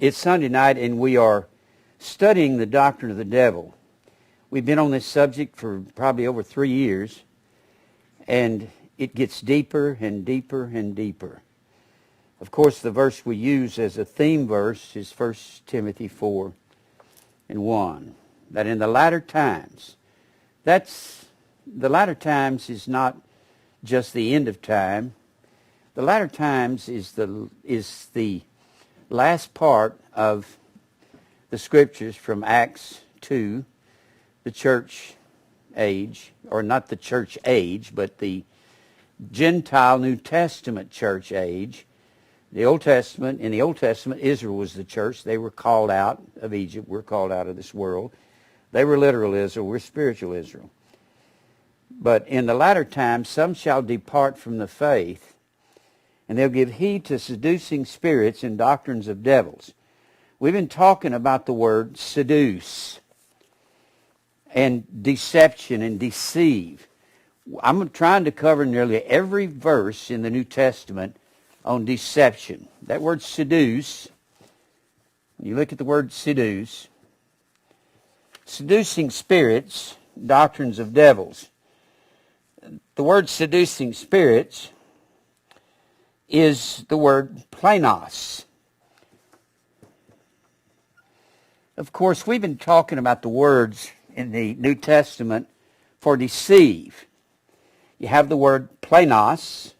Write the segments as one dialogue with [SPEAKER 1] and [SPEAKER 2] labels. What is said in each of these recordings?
[SPEAKER 1] It's Sunday night, and we are studying the doctrine of the devil. We've been on this subject for probably over 3 years, and it gets deeper and deeper and deeper. Of course, the verse we use as a theme verse is 1 Timothy 4:1. That in the latter times, the latter times is not just the end of time. The latter times is the last part of the scriptures from Acts 2, the church age, or not the church age, but the Gentile New Testament church age. In the Old Testament, Israel was the church. They were called out of Egypt. We're called out of this world. They were literal Israel. We're spiritual Israel. But in the latter times, some shall depart from the faith, and they'll give heed to seducing spirits and doctrines of devils. We've been talking about the word seduce and deception and deceive. I'm trying to cover nearly every verse in the New Testament on deception. That word seduce, when you look at the word seduce, seducing spirits, doctrines of devils. The word seducing spirits is the word planos. Of course, we've been talking about the words in the New Testament for deceive. You have the word planos.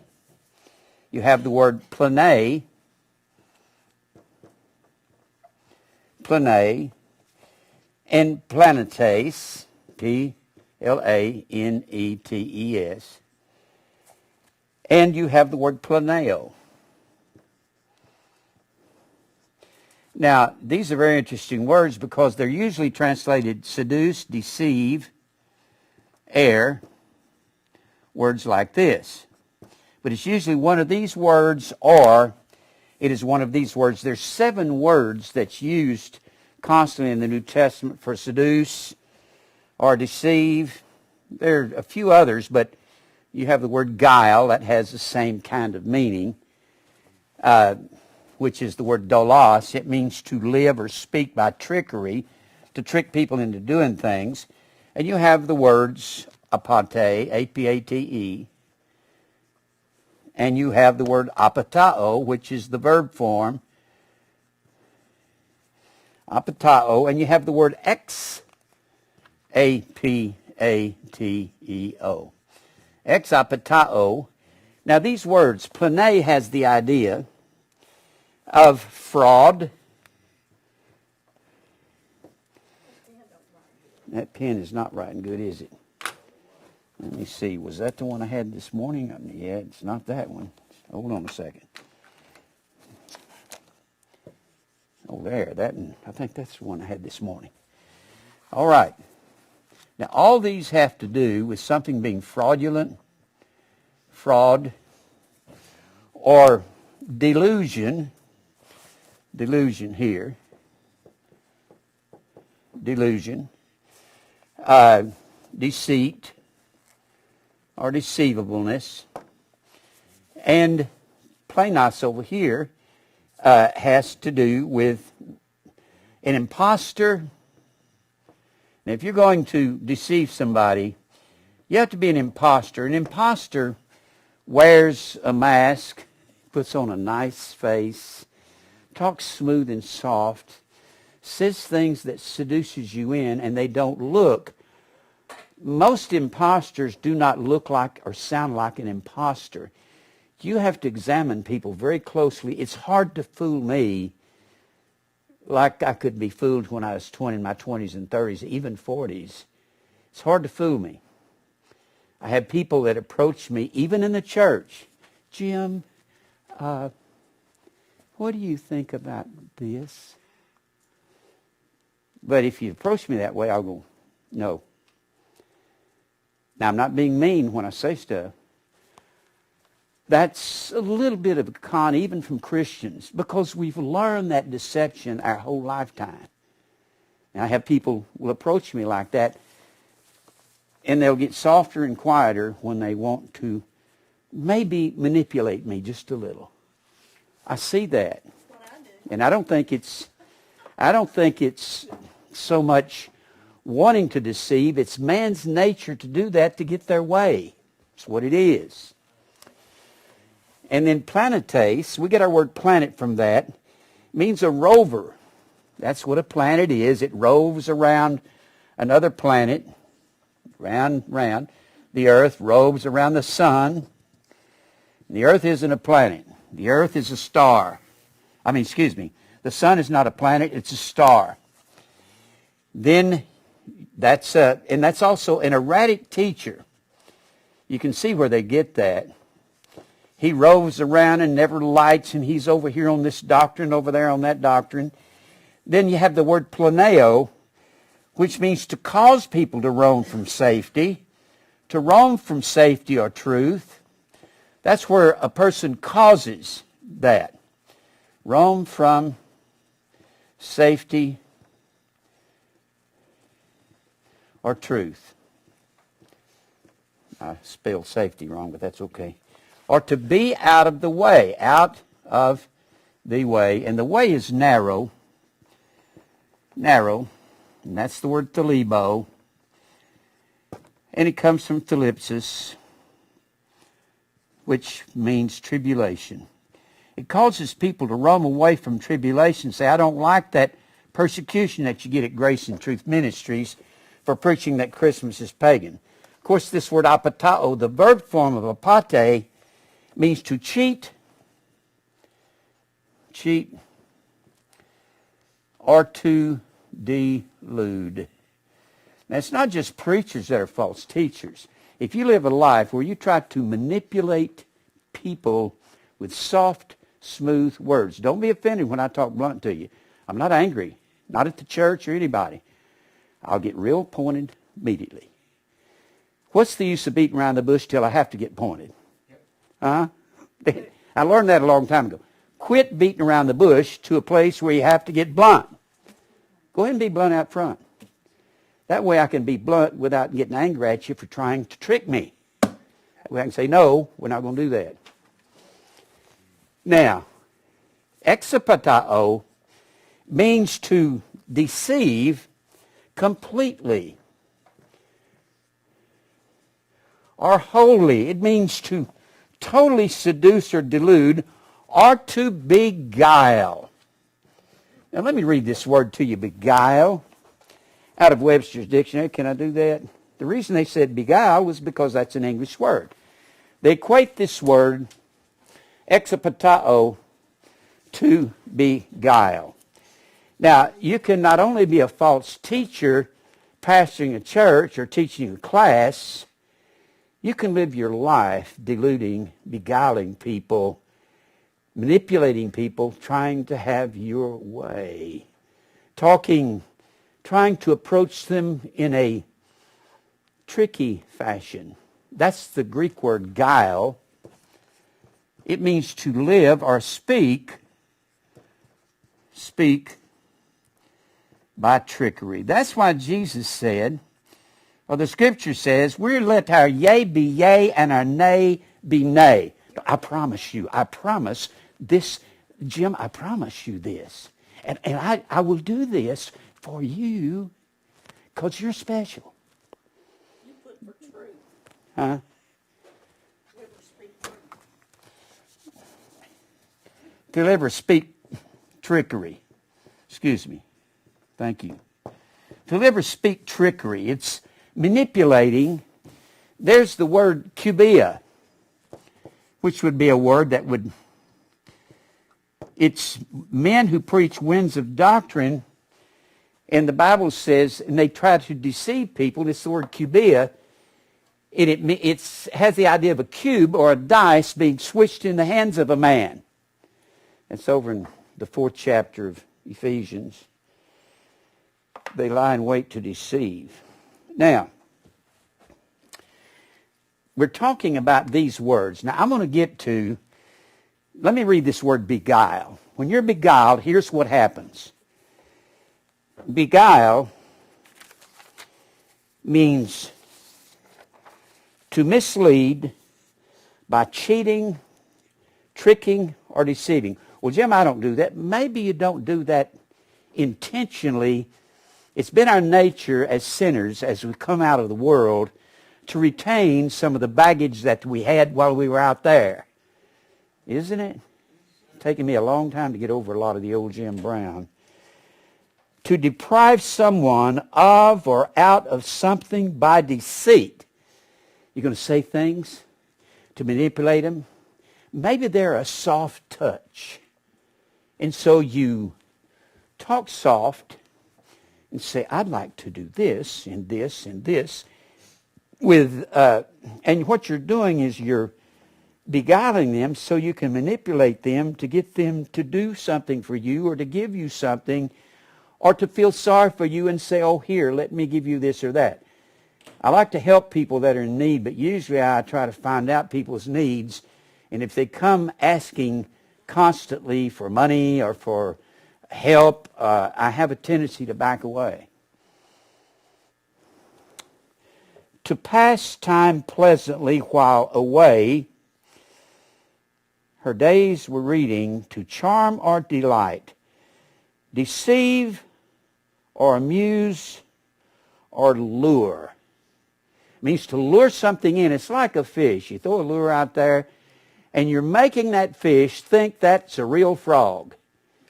[SPEAKER 1] You have the word plane, and planetes, Planetes. And you have the word planeo. Now, these are very interesting words because they're usually translated seduce, deceive, err, words like this. But it's usually one of these words, or it is one of these words. There's 7 words that's used constantly in the New Testament for seduce or deceive. There are a few others, but you have the word guile that has the same kind of meaning, which is the word dolos. It means to live or speak by trickery, to trick people into doing things. And you have the words apate, A-P-A-T-E, and you have the word apatao, which is the verb form, apatao, and you have the word ex, A-P-A-T-E-O. Exapatao. Now these words, plane has the idea of fraud. That pen is not writing good, is it? Let me see. Was that the one I had this morning? Yeah, it's not that one. Hold on a second. Oh, there. I think that's the one I had this morning. All right. Now, all these have to do with something being fraudulent, fraud, or delusion here, deceit, or deceivableness, and planos over here has to do with an imposter. Now, if you're going to deceive somebody, you have to be an imposter. An imposter wears a mask, puts on a nice face, talks smooth and soft, says things that seduces you in, and they don't look. Most imposters do not look like or sound like an imposter. You have to examine people very closely. It's hard to fool me like I could be fooled when I was in my 20s and 30s, even 40s. It's hard to fool me. I have people that approach me, even in the church. Jim, what do you think about this? But if you approach me that way, I'll go, no. Now, I'm not being mean when I say stuff. That's a little bit of a con even from Christians because we've learned that deception our whole lifetime. And I have people will approach me like that, and they'll get softer and quieter when they want to maybe manipulate me just a little. I see that. And I don't think it's I don't think it's so much wanting to deceive. It's man's nature to do that to get their way. That's what it is. And then planetes, we get our word planet from that. It means a rover. That's what a planet is. It roves around another planet, round. The earth roves around the sun. The earth isn't a planet. The earth is a star. The sun is not a planet, it's a star. Then that's also an erratic teacher. You can see where they get that. He roves around and never lights, and he's over here on this doctrine, over there on that doctrine. Then you have the word planeo, which means to cause people to roam from safety, to roam from safety or truth. That's where a person causes that. Roam from safety or truth. I spelled safety wrong, but that's okay. Or to be out of the way, out of the way. And the way is narrow, and that's the word thalebo. And it comes from thalipsis, which means tribulation. It causes people to roam away from tribulation, say, I don't like that persecution that you get at Grace and Truth Ministries for preaching that Christmas is pagan. Of course, this word apatao, the verb form of apate, means to cheat, or to delude. Now, it's not just preachers that are false teachers. If you live a life where you try to manipulate people with soft, smooth words, don't be offended when I talk blunt to you. I'm not angry, not at the church or anybody. I'll get real pointed immediately. What's the use of beating around the bush till I have to get pointed? I learned that a long time ago. Quit beating around the bush to a place where you have to get blunt. Go ahead and be blunt out front. That way I can be blunt without getting angry at you for trying to trick me. That way I can say, no, we're not going to do that. Now, exapatao means to deceive completely or wholly. It means to totally seduce or delude or to beguile. Now let me read this word to you, beguile, out of Webster's dictionary. Can I do that? The reason they said beguile was because that's an English word. They equate this word, exapatao, to beguile. Now, you can not only be a false teacher pastoring a church or teaching a class, you can live your life deluding, beguiling people, manipulating people, trying to have your way, trying to approach them in a tricky fashion. That's the Greek word guile. It means to live or speak by trickery. That's why Jesus said, or the Scripture says, we're let our yea be yea and our nay be nay. I promise this, Jim, I promise you this. And I will do this for you because you're special.
[SPEAKER 2] You put for truth.
[SPEAKER 1] Huh? Deliver, speak trickery. Excuse me. Thank you. Deliver, speak trickery. It's manipulating. There's the word kubia, which would be a word that would... It's men who preach winds of doctrine, and the Bible says, and they try to deceive people. It's the word kubia. It has the idea of a cube or a dice being switched in the hands of a man. It's over in the 4th chapter of Ephesians. They lie in wait to deceive. Now, we're talking about these words. Now, I'm going to get to, let me read this word beguile. When you're beguiled, here's what happens. Beguile means to mislead by cheating, tricking, or deceiving. Well, Jim, I don't do that. Maybe you don't do that intentionally, it's been our nature as sinners, as we come out of the world, to retain some of the baggage that we had while we were out there. Isn't it? It's taken me a long time to get over a lot of the old Jim Brown. To deprive someone of or out of something by deceit. You're going to say things to manipulate them. Maybe they're a soft touch. And so you talk soft and say, I'd like to do this and this and this. And what you're doing is you're beguiling them so you can manipulate them to get them to do something for you or to give you something or to feel sorry for you and say, oh, here, let me give you this or that. I like to help people that are in need, but usually I try to find out people's needs. And if they come asking constantly for money or for help, I have a tendency to back away. To pass time pleasantly while away, her days were reading, to charm or delight, deceive or amuse or lure. It means to lure something in. It's like a fish. You throw a lure out there, and you're making that fish think that's a real frog.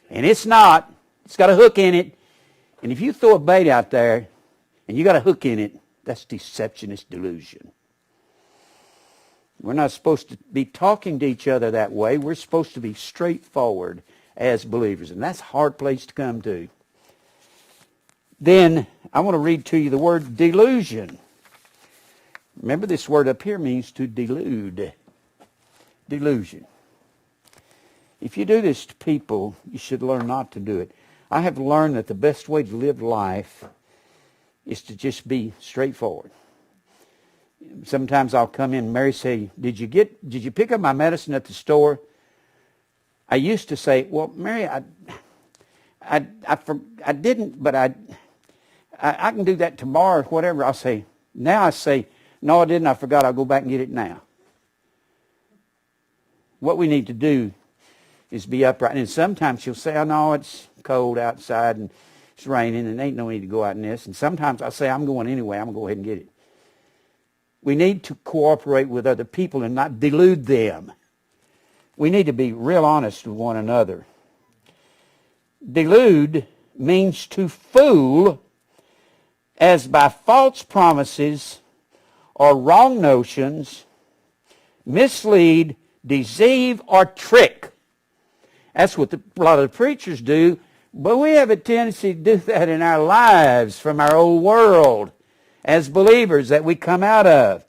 [SPEAKER 1] And it's not. It's got a hook in it. And if you throw a bait out there, and you got a hook in it, that's deception, it's delusion. We're not supposed to be talking to each other that way. We're supposed to be straightforward as believers. And that's a hard place to come to. Then I want to read to you the word delusion. Remember, this word up here means to delude. Delusion. If you do this to people, you should learn not to do it. I have learned that the best way to live life is to just be straightforward. Sometimes I'll come in and Mary say, did you pick up my medicine at the store? I used to say, well, Mary, I didn't, but I can do that tomorrow or whatever. Now I say, no, I didn't. I forgot. I'll go back and get it now. What we need to do is be upright. And sometimes she'll say, oh, no, it's cold outside and it's raining and ain't no need to go out in this. And sometimes I say, I'm going anyway. I'm going to go ahead and get it. We need to cooperate with other people and not delude them. We need to be real honest with one another. Delude means to fool as by false promises or wrong notions, mislead, deceive, or trick. That's what a lot of the preachers do, but we have a tendency to do that in our lives from our old world as believers that we come out of.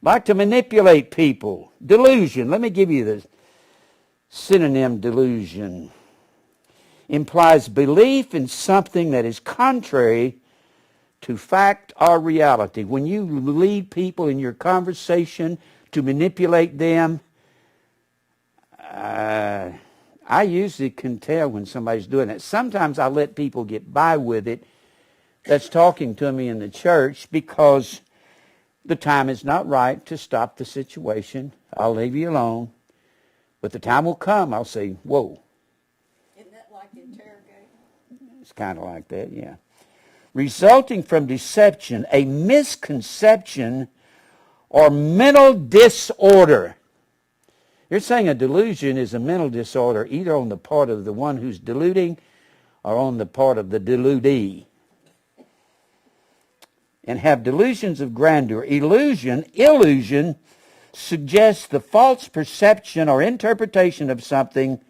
[SPEAKER 1] Like to manipulate people. Delusion. Let me give you the synonym delusion. Implies belief in something that is contrary to fact or reality. When you lead people in your conversation to manipulate them, I usually can tell when somebody's doing that. Sometimes I let people get by with it that's talking to me in the church because the time is not right to stop the situation. I'll leave you alone. But the time will come, I'll say, whoa.
[SPEAKER 2] Isn't that like interrogating?
[SPEAKER 1] It's kind of like that, yeah. Resulting from deception, a misconception or mental disorder. You're saying a delusion is a mental disorder either on the part of the one who's deluding or on the part of the deludee. And have delusions of grandeur. Illusion suggests the false perception or interpretation of something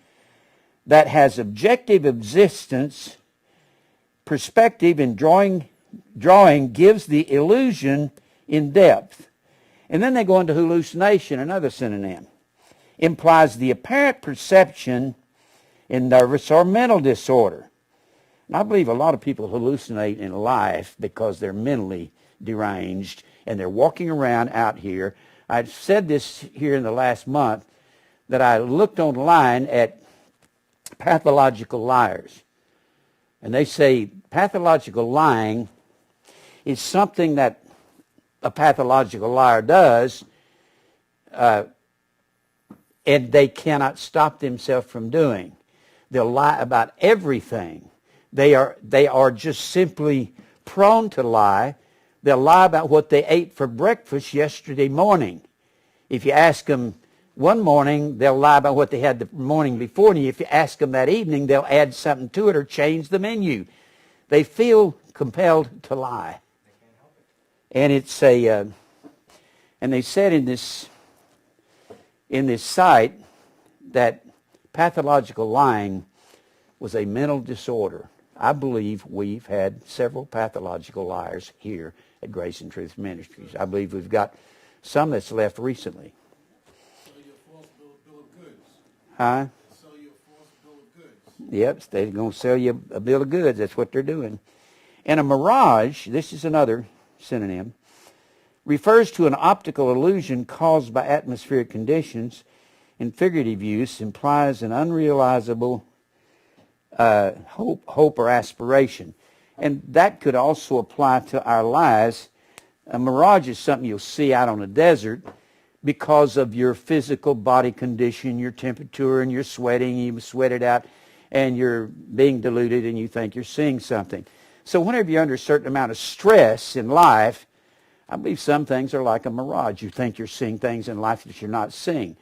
[SPEAKER 1] that has objective existence. Perspective in drawing gives the illusion in depth. And then they go into hallucination, another synonym. Implies the apparent perception in nervous or mental disorder. And I believe a lot of people hallucinate in life because they're mentally deranged and they're walking around out here. I've said this here in the last month that I looked online at pathological liars. And they say pathological lying is something that a pathological liar does and they cannot stop themselves from doing. They'll lie about everything. They are just simply prone to lie. They'll lie about what they ate for breakfast yesterday morning. If you ask them one morning, they'll lie about what they had the morning before. And if you ask them that evening, they'll add something to it or change the menu. They feel compelled to lie. And it's and they said in this site that pathological lying was a mental disorder. I believe we've had several pathological liars here at Grace and Truth Ministries. I believe we've got some that's left recently.
[SPEAKER 3] Sell you a false bill of goods.
[SPEAKER 1] Huh?
[SPEAKER 3] Sell you a false bill of goods.
[SPEAKER 1] Yep, they're going to sell you a bill of goods. That's what they're doing. And a mirage, this is another synonym, refers to an optical illusion caused by atmospheric conditions. In figurative use, implies an unrealizable hope or aspiration. And that could also apply to our lies. A mirage is something you'll see out on the desert because of your physical body condition, your temperature, and you're sweating, you sweat it out, and you're being deluded, and you think you're seeing something. So whenever you're under a certain amount of stress in life, I believe some things are like a mirage. You think you're seeing things in life that you're not seeing.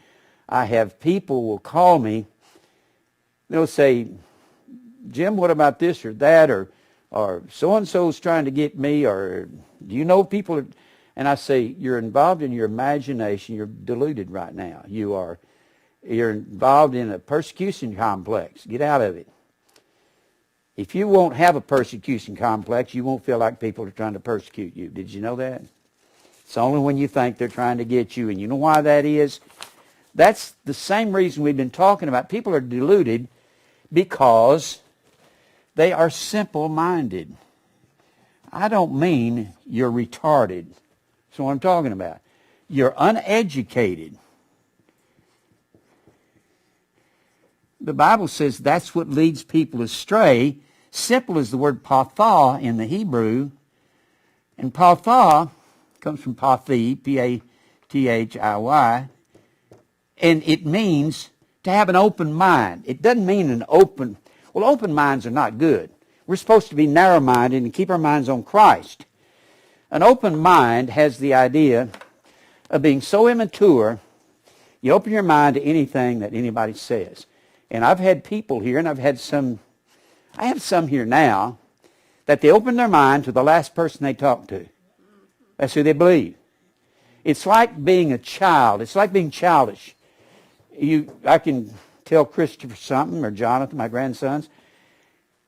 [SPEAKER 1] I have people will call me, they'll say, Jim, what about this or that, or so-and-so's trying to get me, or do you know people are, and I say, you're involved in your imagination, you're deluded right now. You're involved in a persecution complex. Get out of it. If you won't have a persecution complex, you won't feel like people are trying to persecute you. Did you know that? It's only when you think they're trying to get you. And you know why that is? That's the same reason we've been talking about. People are deluded because they are simple-minded. I don't mean you're retarded. That's what I'm talking about. You're uneducated. The Bible says that's what leads people astray. Simple is the word patha in the Hebrew. And patha comes from pathi, P-A-T-H-I-Y. And it means to have an open mind. It doesn't mean an open... Well, open minds are not good. We're supposed to be narrow-minded and keep our minds on Christ. An open mind has the idea of being so immature, you open your mind to anything that anybody says. And I've had people here, and I have some here now, that they open their mind to the last person they talk to. That's who they believe. It's like being a child. It's like being childish. I can tell Christopher something, or Jonathan, my grandsons,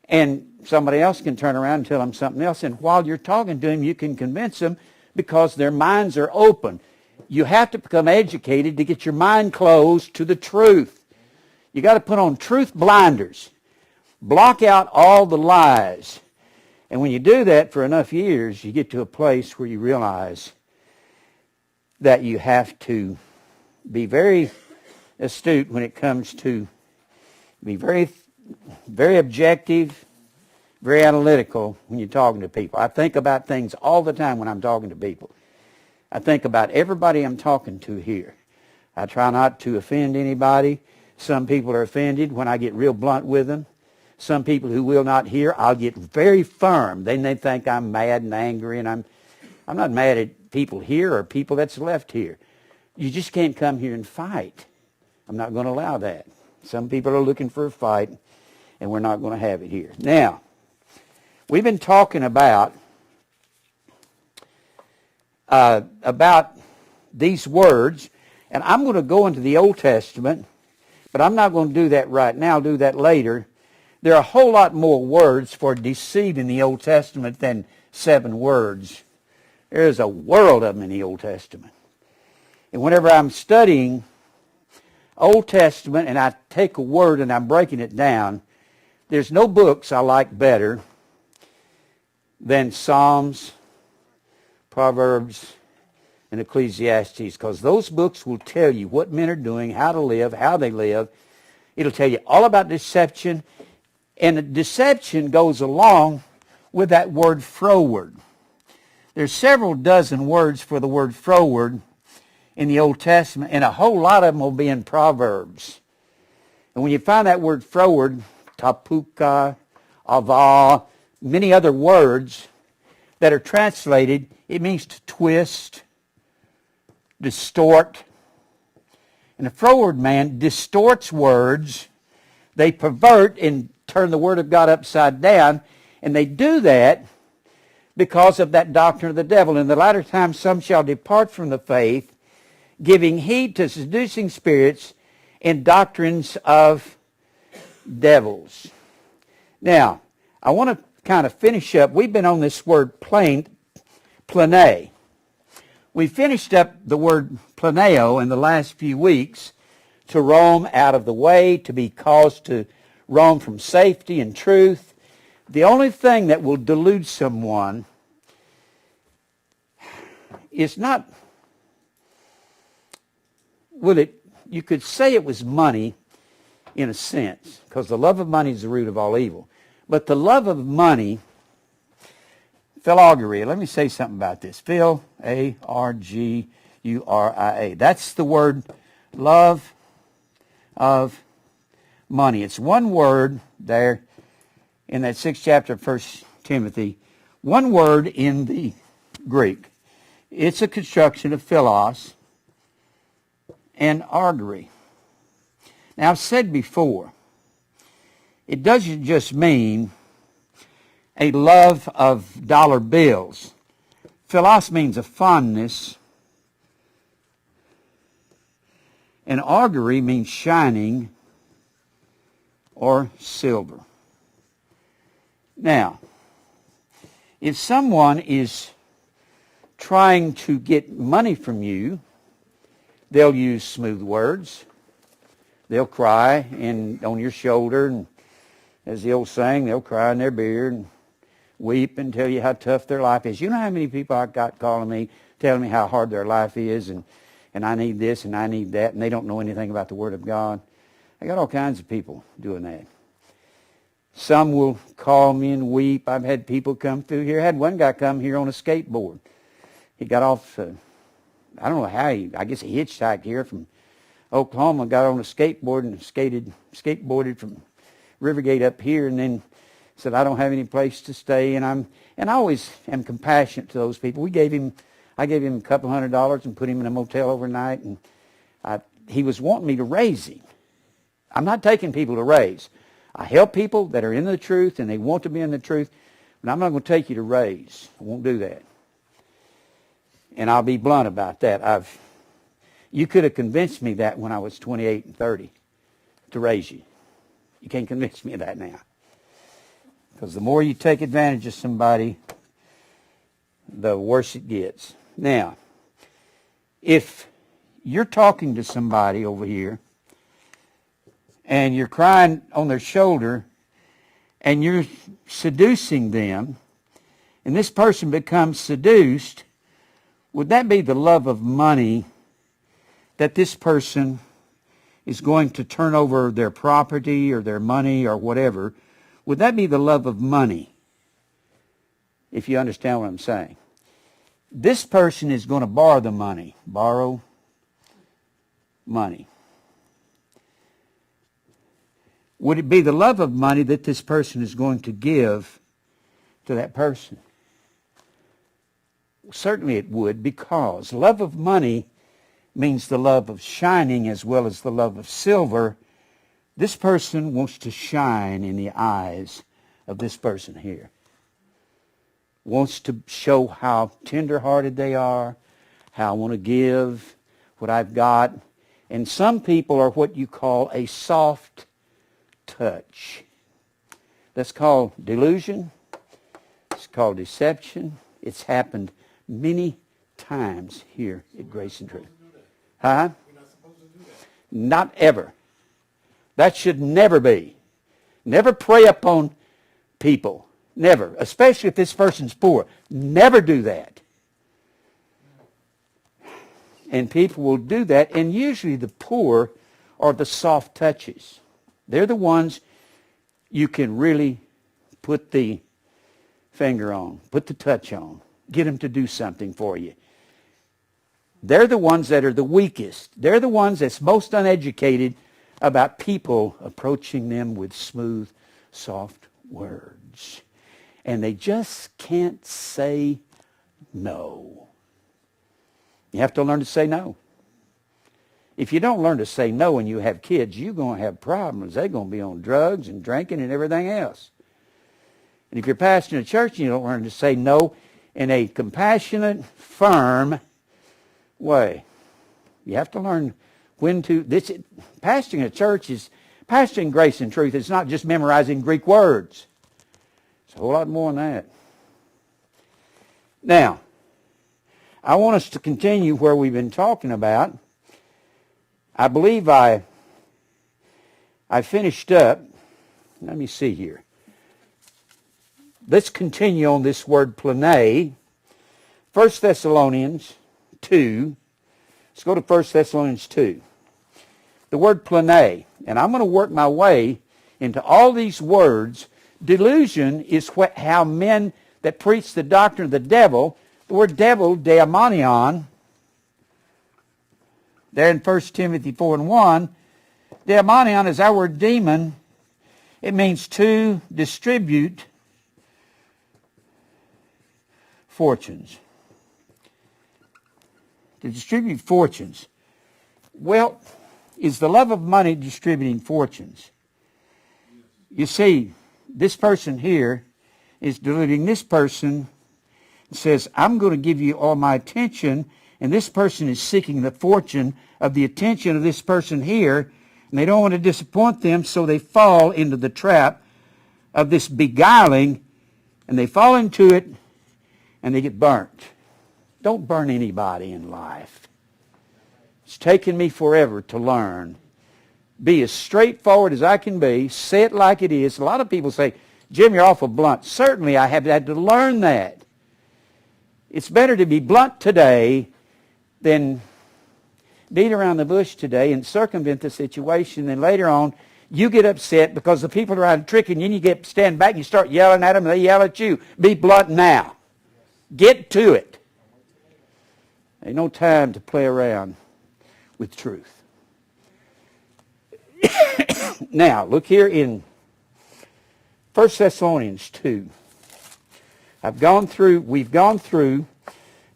[SPEAKER 1] and somebody else can turn around and tell them something else. And while you're talking to them, you can convince them because their minds are open. You have to become educated to get your mind closed to the truth. You got to put on truth blinders. Block out all the lies. And when you do that for enough years, you get to a place where you realize that you have to be very astute when it comes to be very, very objective, very analytical when you're talking to people. I think about things all the time when I'm talking to people. I think about everybody I'm talking to here. I try not to offend anybody. Some people are offended when I get real blunt with them. Some people who will not hear, I'll get very firm. Then they think I'm mad and angry, and I'm not mad at people here or people that's left here. You just can't come here and fight. I'm not going to allow that. Some people are looking for a fight, and we're not going to have it here. Now, we've been talking about these words, and I'm going to go into the Old Testament, but I'm not going to do that right now. I'll do that later. There are a whole lot more words for deceit in the Old Testament than 7 words. There's a world of them in the Old Testament. And whenever I'm studying Old Testament and I take a word and I'm breaking it down, there's no books I like better than Psalms, Proverbs, and Ecclesiastes, because those books will tell you what men are doing, how to live, how they live. It'll tell you all about deception, and deception goes along with that word froward. There's several dozen words for the word froward in the Old Testament, and a whole lot of them will be in Proverbs. And when you find that word froward, tapuka, ava, many other words that are translated. It means to twist, distort. And a froward man distorts words. They pervert and turn the Word of God upside down. And they do that because of that doctrine of the devil. In the latter times some shall depart from the faith, giving heed to seducing spirits and doctrines of devils. Now, I want to kind of finish up. We've been on this word plane. We finished up the word planeo in the last few weeks, to roam out of the way, to be caused to roam from safety and truth. The only thing that will delude someone is not, you could say it was money in a sense, because the love of money is the root of all evil. But the love of money, philauguria, let me say something about this. Phil, A-R-G-U-R-I-A. That's the word love of money. It's one word there in that 6th chapter of 1 Timothy. One word in the Greek. It's a construction of philos and argery. Now, I've said before, it doesn't just mean a love of dollar bills. Philos means a fondness, and augury means shining or silver. Now, if someone is trying to get money from you, they'll use smooth words. They'll cry on your shoulder, and as the old saying, they'll cry in their beard and weep and tell you how tough their life is. You know how many people I got calling me, telling me how hard their life is, and I need this and I need that, and they don't know anything about the Word of God. I got all kinds of people doing that. Some will call me and weep. I've had people come through here. I had one guy come here on a skateboard. He got off, I don't know how, I guess he hitchhiked here from Oklahoma, got on a skateboard and skateboarded from Rivergate up here, and then said, I don't have any place to stay, and I always am compassionate to those people. I gave him a couple $100 and put him in a motel overnight, and he was wanting me to raise him. I'm not taking people to raise. I help people that are in the truth and they want to be in the truth, but I'm not going to take you to raise. I won't do that. And I'll be blunt about that. You could have convinced me that when I was 28 and 30 to raise you. You can't convince me of that now. Because the more you take advantage of somebody, the worse it gets. Now, if you're talking to somebody over here and you're crying on their shoulder and you're seducing them, and this person becomes seduced, would that be the love of money that this person is going to turn over their property or their money or whatever? Would that be the love of money? If you understand what I'm saying. This person is going to borrow the money. Borrow money. Would it be the love of money that this person is going to give to that person? Certainly it would, because love of money means the love of shining as well as the love of silver. This person wants to shine in the eyes of this person here. Wants to show how tender-hearted they are, how I want to give what I've got. And some people are what you call a soft touch. That's called delusion. It's called deception. It's happened many times here at Grace and Truth. Huh?
[SPEAKER 3] We're not supposed to do that.
[SPEAKER 1] Not ever. That should never be. Never prey upon people. Never. Especially if this person's poor. Never do that. And people will do that, and usually the poor are the soft touches. They're the ones you can really put the finger on, put the touch on, get them to do something for you. They're the ones that are the weakest. They're the ones that's most uneducated about people approaching them with smooth, soft words. And they just can't say no. You have to learn to say no. If you don't learn to say no when you have kids, you're going to have problems. They're going to be on drugs and drinking and everything else. And if you're pastoring a church and you don't learn to say no in a compassionate, firm way, you have to learn when to... Pastoring a church is... Pastoring grace and truth. It's not just memorizing Greek words. It's a whole lot more than that. Now, I want us to continue where we've been talking about. I believe I finished up. Let me see here. Let's continue on this word plane. 1 Thessalonians 2. Let's go to 1 Thessalonians 2. The word plane. And I'm going to work my way into all these words. Delusion is how men that preach the doctrine of the devil, the word devil, daimonion, there in 1 Timothy 4:1, daimonion is our word demon. It means to distribute fortunes. To distribute fortunes. Well, is the love of money distributing fortunes? You see, this person here is deluding this person and says, I'm going to give you all my attention, and this person is seeking the fortune of the attention of this person here, and they don't want to disappoint them, so they fall into the trap of this beguiling, and they fall into it, and they get burnt. Don't burn anybody in life. It's taken me forever to learn. Be as straightforward as I can be. Say it like it is. A lot of people say, Jim, you're awful blunt. Certainly I have had to learn that. It's better to be blunt today than beat around the bush today and circumvent the situation. Then later on, you get upset because the people around tricking you, and you stand back and you start yelling at them, and they yell at you. Be blunt now. Get to it. Ain't no time to play around with truth. Now, look here in 1 Thessalonians 2. We've gone through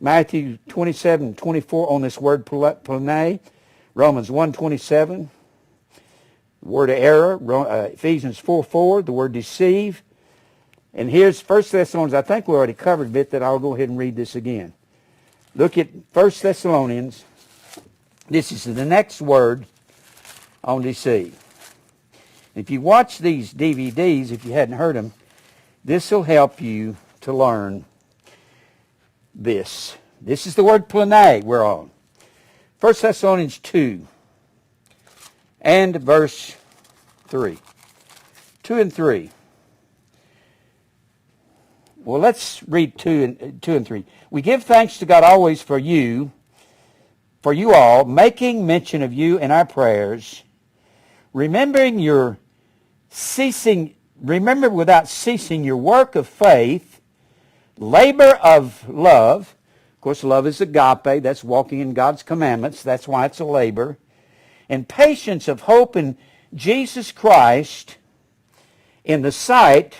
[SPEAKER 1] Matthew 27 and 24 on this word plane, Romans 1:27, the word error, Ephesians 4:4, the word deceive. And here's 1 Thessalonians. I think we already covered a bit that. I'll go ahead and read this again. Look at 1 Thessalonians. This is the next word on deceit. If you watch these DVDs, if you hadn't heard them, this will help you to learn this. This is the word plane we're on. 1 Thessalonians 2 and verse 3. 2 and 3. Well, let's read 2 and 3. We give thanks to God always for you all, making mention of you in our prayers, remember without ceasing your work of faith, labor of love. Of course, love is agape. That's walking in God's commandments. That's why it's a labor. And patience of hope in Jesus Christ in the sight.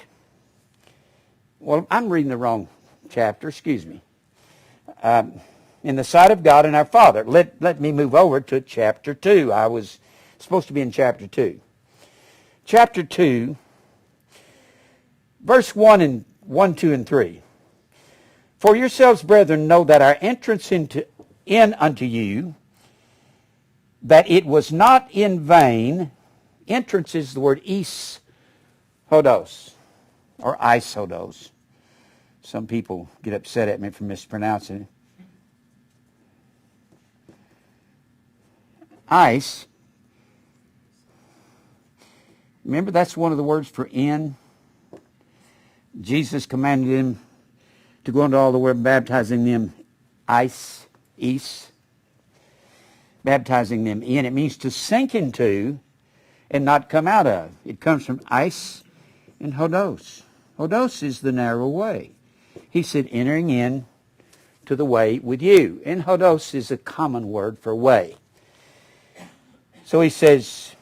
[SPEAKER 1] Well, I'm reading the wrong chapter. Excuse me. In the sight of God and our Father. Let me move over to chapter 2. I was supposed to be in chapter 2. Chapter 2, verse 1, 2, and 3. For yourselves, brethren, know that our entrance in unto you, that it was not in vain. Entrance is the word is hodos, or isodos. Some people get upset at me for mispronouncing it. Ice. Remember, that's one of the words for in. Jesus commanded them to go into all the world, baptizing them baptizing them in. It means to sink into and not come out of. It comes from ice and hodos. Hodos is the narrow way. He said, entering in to the way with you. And hodos is a common word for way. So he says,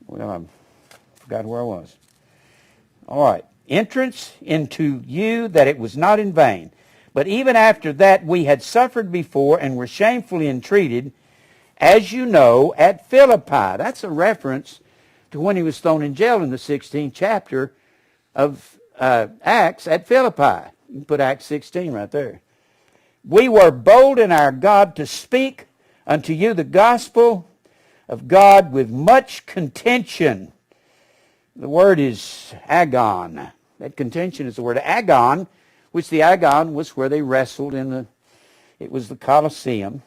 [SPEAKER 1] well, I Forgot where I was. All right. Entrance into you that it was not in vain. But even after that we had suffered before and were shamefully entreated, as you know, at Philippi. That's a reference to when he was thrown in jail in the 16th chapter of Acts at Philippi. You can put Acts 16 right there. We were bold in our God to speak unto you the gospel of God with much contention. The word is agon. That contention is the word agon, which the agon was where they wrestled it was the Colosseum.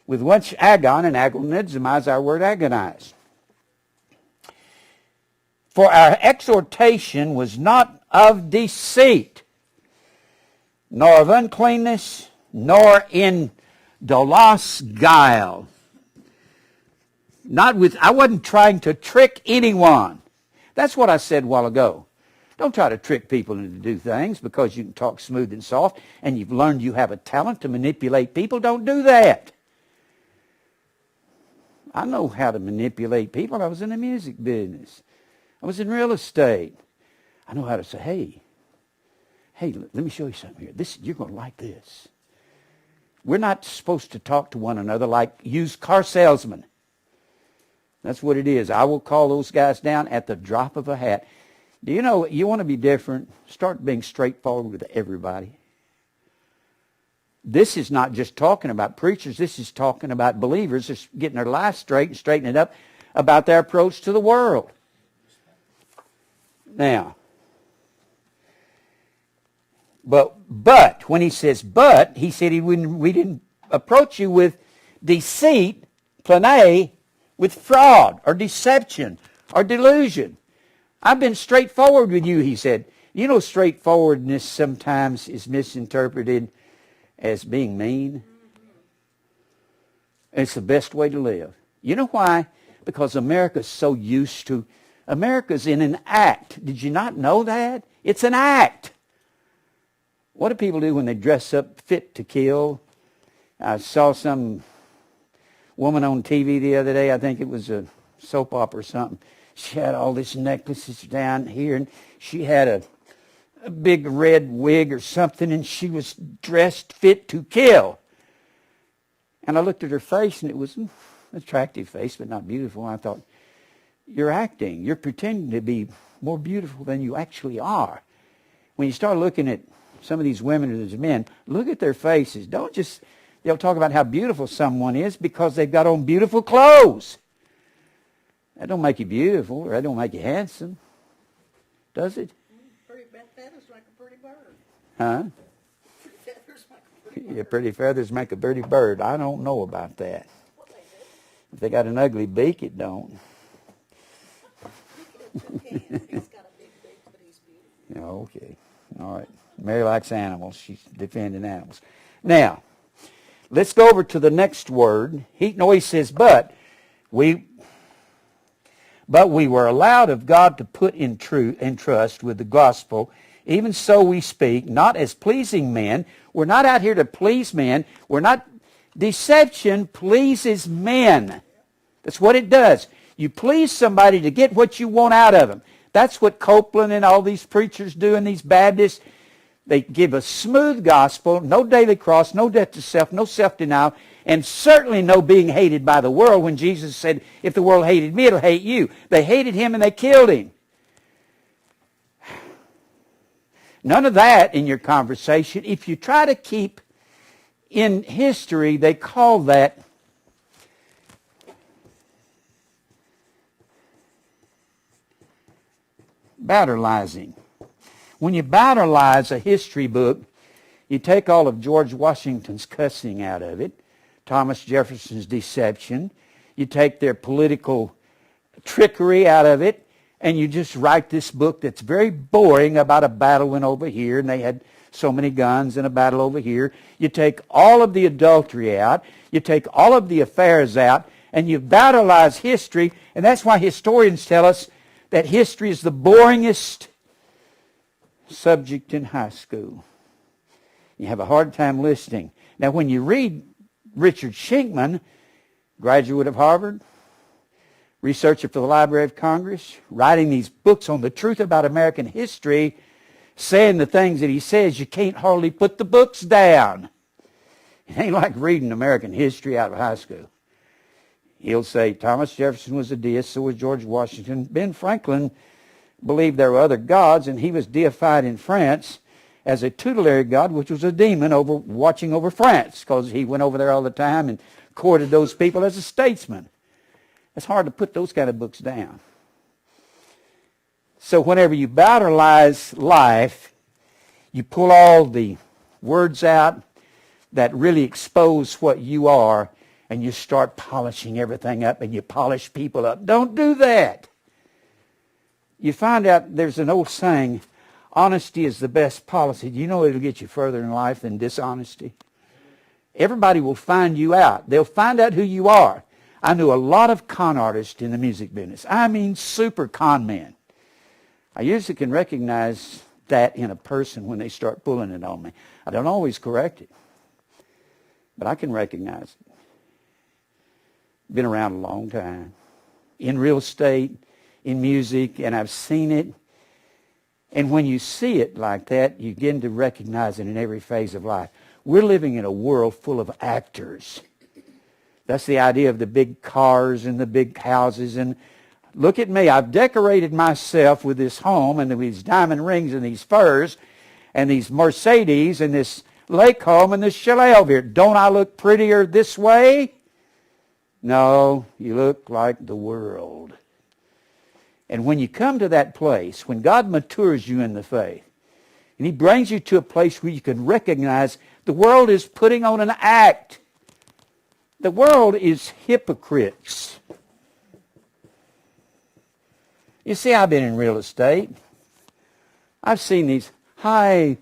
[SPEAKER 1] With much agon, and agonizomai is our word agonize. For our exhortation was not of deceit, nor of uncleanness, nor in dolos guile. I wasn't trying to trick anyone. That's what I said a while ago. Don't try to trick people into do things because you can talk smooth and soft and you've learned you have a talent to manipulate people. Don't do that. I know how to manipulate people. I was in the music business. I was in real estate. I know how to say, hey, let me show you something here. You're going to like this. We're not supposed to talk to one another like used car salesmen. That's what it is. I will call those guys down at the drop of a hat. Do you know, you want to be different? Start being straightforward with everybody. This is not just talking about preachers. This is talking about believers just getting their life straight and straightening it up about their approach to the world. Now, but when he says but, he said we didn't approach you with deceit, plane, with fraud or deception or delusion. I've been straightforward with you, he said. You know, straightforwardness sometimes is misinterpreted as being mean. It's the best way to live. You know why? Because America's so used to, America's in an act. Did you not know that? It's an act. What do people do when they dress up fit to kill? I saw some woman on TV the other day, I think it was a soap opera or something. She had all these necklaces down here, and she had a big red wig or something, and she was dressed fit to kill. And I looked at her face, and it was an attractive face, but not beautiful. And I thought, you're acting. You're pretending to be more beautiful than you actually are. When you start looking at some of these women or these men, look at their faces. Don't just, they'll talk about how beautiful someone is because they've got on beautiful clothes. That don't make you beautiful, or that don't make you handsome. Does it?
[SPEAKER 2] Pretty feathers make a pretty bird.
[SPEAKER 1] Huh?
[SPEAKER 2] Pretty feathers make a pretty bird.
[SPEAKER 1] Yeah, pretty feathers make a pretty bird. I don't know about that.
[SPEAKER 2] Well, they do.
[SPEAKER 1] If they got an ugly beak, it don't.
[SPEAKER 2] He's got a big beak, but he's beautiful.
[SPEAKER 1] Okay. All right. Mary likes animals. She's defending animals. Now, let's go over to the next word. He says, but we were allowed of God to put in trust with the gospel. Even so we speak, not as pleasing men. We're not out here to please men. We're not. Deception pleases men. That's what it does. You please somebody to get what you want out of them. That's what Copeland and all these preachers do and these Baptists. They give a smooth gospel, no daily cross, no death to self, no self-denial, and certainly no being hated by the world when Jesus said, if the world hated me, it'll hate you. They hated him and they killed him. None of that in your conversation. If you try to keep in history, they call that batterlizing. When you batterlize a history book, you take all of George Washington's cussing out of it, Thomas Jefferson's deception, you take their political trickery out of it, and you just write this book that's very boring about a battle went over here, and they had so many guns and a battle over here. You take all of the adultery out, you take all of the affairs out, and you batterlize history, and that's why historians tell us that history is the boringest subject in high school. You have a hard time listening. Now, when you read Richard Schenkman, graduate of Harvard, researcher for the Library of Congress, writing these books on the truth about American history, saying the things that he says, you can't hardly put the books down. It ain't like reading American history out of high school. He'll say Thomas Jefferson was a deist, so was George Washington. Ben Franklin believed there were other gods, and he was deified in France as a tutelary god, which was a demon watching over France, because he went over there all the time and courted those people as a statesman. It's hard to put those kind of books down. So whenever you battleize life, you pull all the words out that really expose what you are, and you start polishing everything up, and you polish people up. Don't do that. You find out there's an old saying, honesty is the best policy. Do you know it'll get you further in life than dishonesty? Everybody will find you out. They'll find out who you are. I knew a lot of con artists in the music business. I mean super con men. I usually can recognize that in a person when they start pulling it on me. I don't always correct it, but I can recognize it. Been around a long time. In real estate, in music, and I've seen it. And when you see it like that, you begin to recognize it in every phase of life. We're living in a world full of actors. That's the idea of the big cars and the big houses. And look at me. I've decorated myself with this home and these diamond rings and these furs and these Mercedes and this lake home and this chalet over here. Don't I look prettier this way? No, you look like the world. And when you come to that place, when God matures you in the faith, and He brings you to a place where you can recognize the world is putting on an act. The world is hypocrites. You see, I've been in real estate. I've seen these. Hi,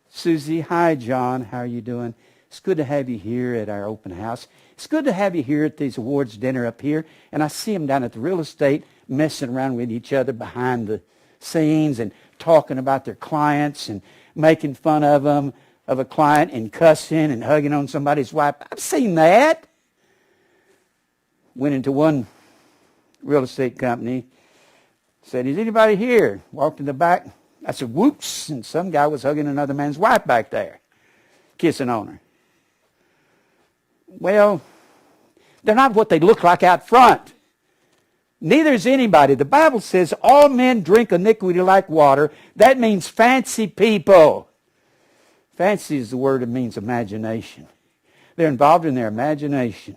[SPEAKER 1] Susie. Hi, John. How are you doing? It's good to have you here at our open house. It's good to have you here at these awards dinner up here. And I see them down at the real estate messing around with each other behind the scenes and talking about their clients and making fun of them, of a client, and cussing and hugging on somebody's wife. I've seen that. Went into one real estate company. Said, is anybody here? Walked in the back. I said, whoops. And some guy was hugging another man's wife back there, kissing on her. Well, they're not what they look like out front. Neither is anybody. The Bible says all men drink iniquity like water. That means fancy people. Fancy is the word that means imagination. They're involved in their imagination.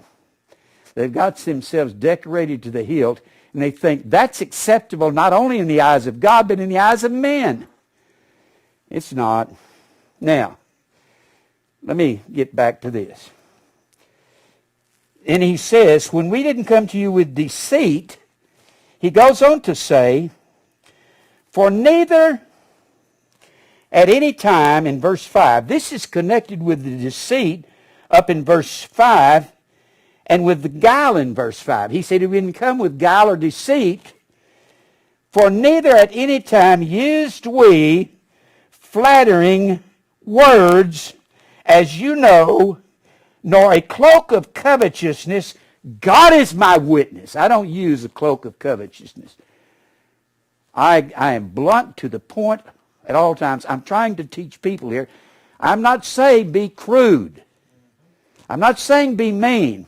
[SPEAKER 1] They've got themselves decorated to the hilt, and they think that's acceptable not only in the eyes of God, but in the eyes of men. It's not. Now, let me get back to this. And he says, when we didn't come to you with deceit, he goes on to say, for neither at any time, in verse 5, this is connected with the deceit up in verse 5 and with the guile in verse 5. He said, we didn't come with guile or deceit, for neither at any time used we flattering words, as you know, nor a cloak of covetousness. God is my witness. I don't use a cloak of covetousness. I am blunt to the point at all times. I'm trying to teach people here. I'm not saying be crude. I'm not saying be mean.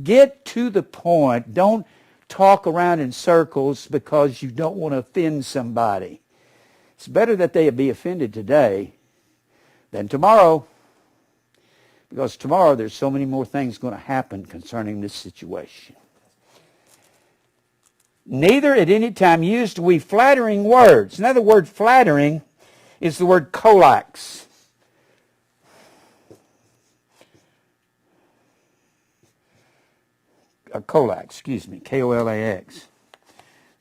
[SPEAKER 1] Get to the point. Don't talk around in circles because you don't want to offend somebody. It's better that they be offended today than tomorrow. Because tomorrow there's so many more things going to happen concerning this situation. Neither at any time used we flattering words. Another word flattering is the word kolax. K-O-L-A-X.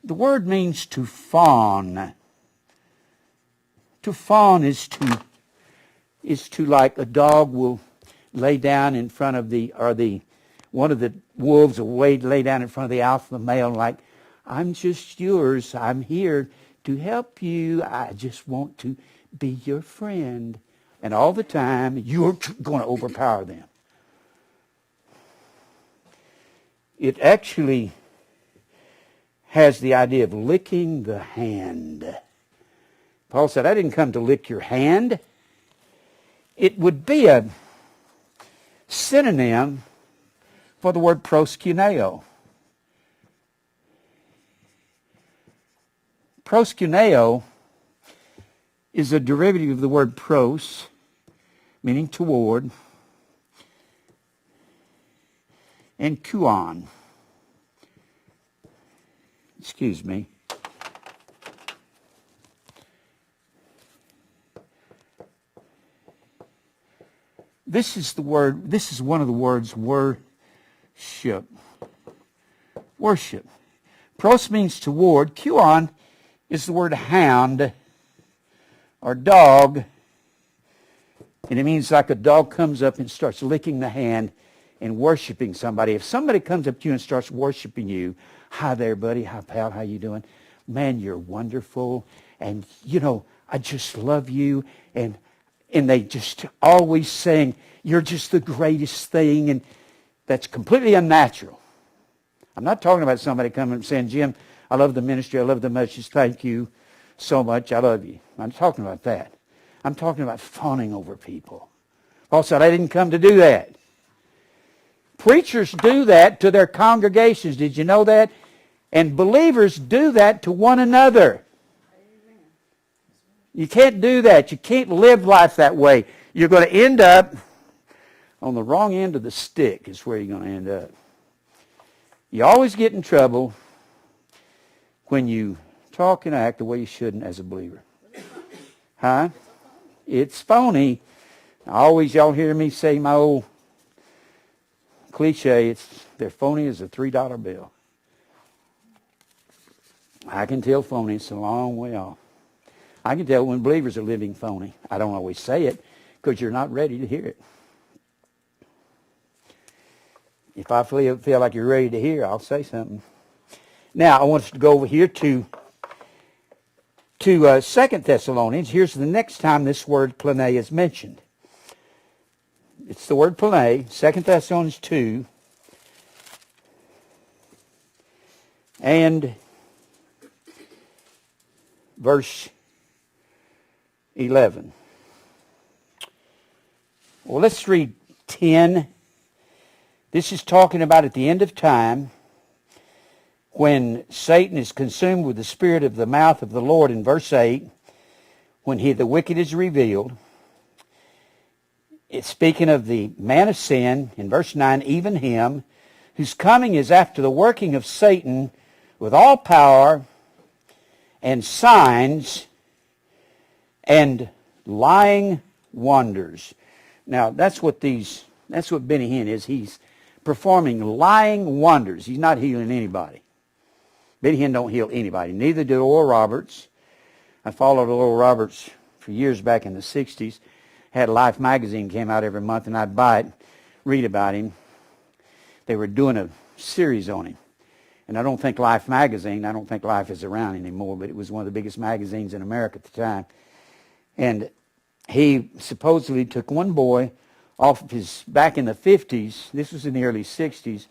[SPEAKER 1] The word means to fawn. To fawn is to like a dog will lay down in front of one of the wolves will lay down in front of the alpha male like, I'm just yours. I'm here to help you. I just want to be your friend. And all the time, you're going to overpower them. It actually has the idea of licking the hand. Paul said, I didn't come to lick your hand. It would be a synonym for the word proskuneo. Proskuneo is a derivative of the word pros, meaning toward, and kuon. Excuse me. This is one of the words worship. Worship. Pros means toward. Kuon is the word hound or dog. And it means like a dog comes up and starts licking the hand and worshiping somebody. If somebody comes up to you and starts worshiping you, hi there, buddy. Hi, pal. How you doing? Man, you're wonderful. And, I just love you. And they just always saying, you're just the greatest thing. And that's completely unnatural. I'm not talking about somebody coming and saying, Jim, I love the ministry. I love the message. Thank you so much. I love you. I'm talking about that. I'm talking about fawning over people. Paul said, I didn't come to do that. Preachers do that to their congregations. Did you know that? And believers do that to one another. You can't do that. You can't live life that way. You're going to end up on the wrong end of the stick is where you're going to end up. You always get in trouble when you talk and act the way you shouldn't as a believer. Huh? It's phony. Y'all hear me say my old cliche, they're phony as a $3 bill. I can tell phony, it's a long way off. I can tell when believers are living phony. I don't always say it because you're not ready to hear it. If I feel like you're ready to hear, I'll say something. Now, I want us to go over here to 2 Thessalonians. Here's the next time this word plane is mentioned. It's the word plane, 2 Thessalonians 2. And verse 11. Well, let's read 10. This is talking about at the end of time when Satan is consumed with the spirit of the mouth of the Lord in verse 8, when the wicked is revealed. It's speaking of the man of sin in verse 9, even him, whose coming is after the working of Satan with all power and signs and lying wonders. Now, that's what Benny Hinn is. He's performing lying wonders. He's not healing anybody. Benny Hinn don't heal anybody. Neither did Oral Roberts. I followed Oral Roberts for years back in the 60s. Had Life magazine came out every month, and I'd buy it, read about him. They were doing a series on him. And I don't think Life is around anymore, but it was one of the biggest magazines in America at the time. And he supposedly took one boy off of back in the 50s, this was in the early 60s.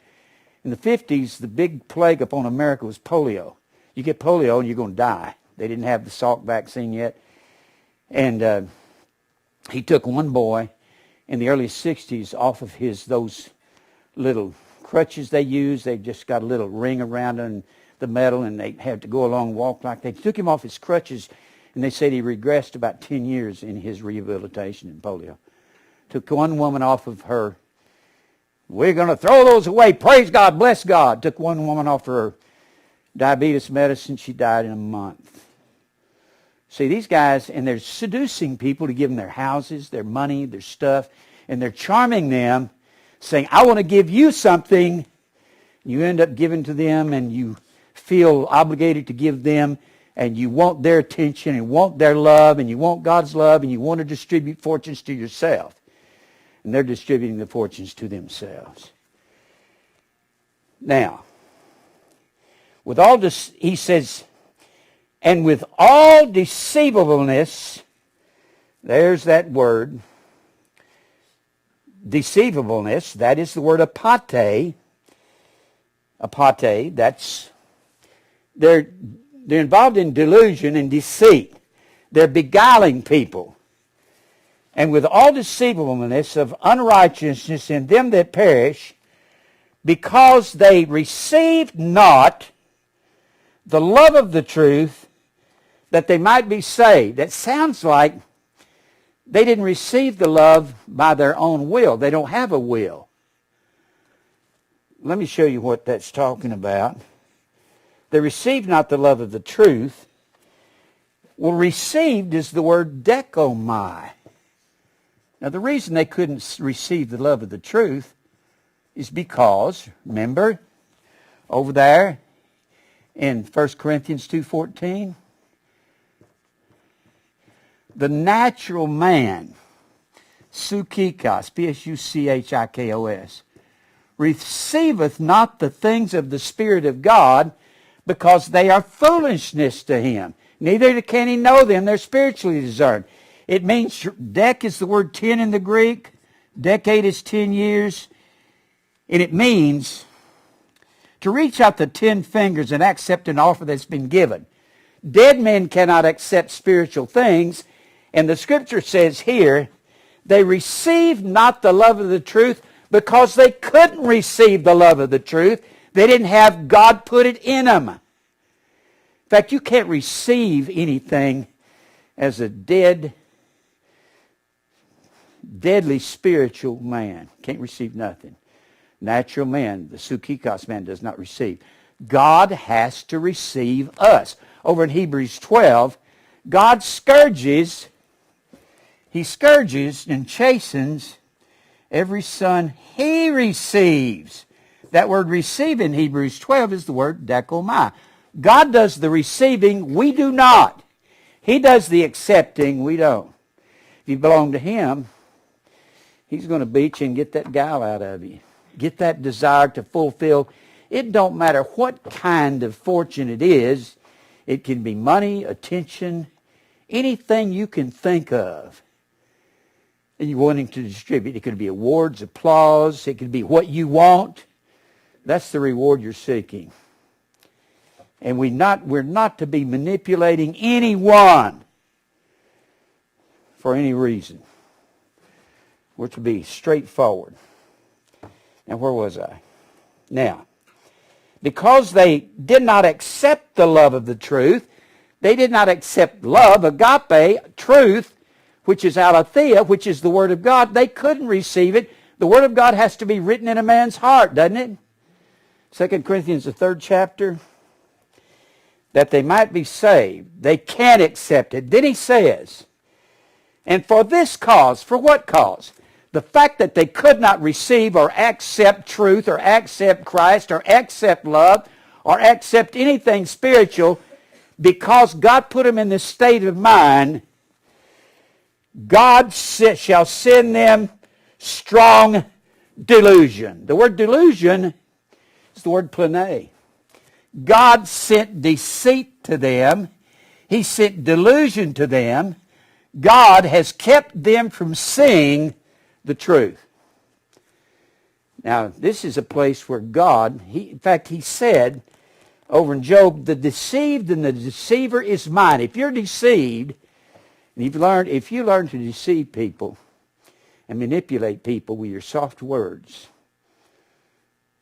[SPEAKER 1] In the 50s, the big plague upon America was polio. You get polio and you're going to die. They didn't have the Salk vaccine yet. And he took one boy in the early 60s off of those little crutches they use. They just got a little ring around them, the metal, and they had to go along and walk like that. They took him off his crutches, and they said he regressed about 10 years in his rehabilitation in polio. Took one woman off of her. We're going to throw those away. Praise God. Bless God. Took one woman off her diabetes medicine. She died in a month. See, these guys, and they're seducing people to give them their houses, their money, their stuff, and they're charming them, saying, I want to give you something. You end up giving to them, and you feel obligated to give them, and you want their attention, and want their love, and you want God's love, and you want to distribute fortunes to yourself. And they're distributing the fortunes to themselves. Now, with all this, he says, and with all deceivableness, there's that word, deceivableness, that is the word apate. Apate, that's They're involved in delusion and deceit. They're beguiling people. And with all deceivableness of unrighteousness in them that perish, because they received not the love of the truth, that they might be saved. That sounds like they didn't receive the love by their own will. They don't have a will. Let me show you what that's talking about. They received not the love of the truth. Well, received is the word dekomai. Now, the reason they couldn't receive the love of the truth is because, remember, over there in 1 Corinthians 2:14, the natural man, Suchikos, P-S-U-C-H-I-K-O-S, receiveth not the things of the Spirit of God because they are foolishness to him. Neither can he know them. They're spiritually discerned. It means, dek is the word 10 in the Greek. Decade is 10 years. And it means to reach out the 10 fingers and accept an offer that's been given. Dead men cannot accept spiritual things. And the scripture says here, they received not the love of the truth because they couldn't receive the love of the truth. They didn't have God put it in them. In fact, you can't receive anything as a deadly spiritual man. Can't receive nothing. Natural man, the Suchikos man, does not receive. God has to receive us. Over in Hebrews 12, God scourges. He scourges and chastens every son he receives. That word receive in Hebrews 12 is the word dekomai. God does the receiving, we do not. He does the accepting, we don't. If you belong to him, he's going to beat you and get that guile out of you. Get that desire to fulfill. It don't matter what kind of fortune it is. It can be money, attention, anything you can think of. And you're wanting to distribute. It could be awards, applause. It could be what you want. That's the reward you're seeking. And we're not to be manipulating anyone for any reason. We're to be straightforward. Now, where was I? Now, because they did not accept the love of the truth, they did not accept love, agape, truth, which is aletheia, which is the Word of God, they couldn't receive it. The Word of God has to be written in a man's heart, doesn't it? 2 Corinthians, the 3rd chapter, that they might be saved. They can't accept it. Then he says, and for this cause, for what cause? The fact that they could not receive or accept truth or accept Christ or accept love or accept anything spiritual because God put them in this state of mind, God shall send them strong delusion. The word delusion is the word plane. God sent deceit to them. He sent delusion to them. God has kept them from seeing the truth. Now, this is a place where God, in fact, he said over in Job, the deceived and the deceiver is mine. If you're deceived, and if you learn to deceive people and manipulate people with your soft words,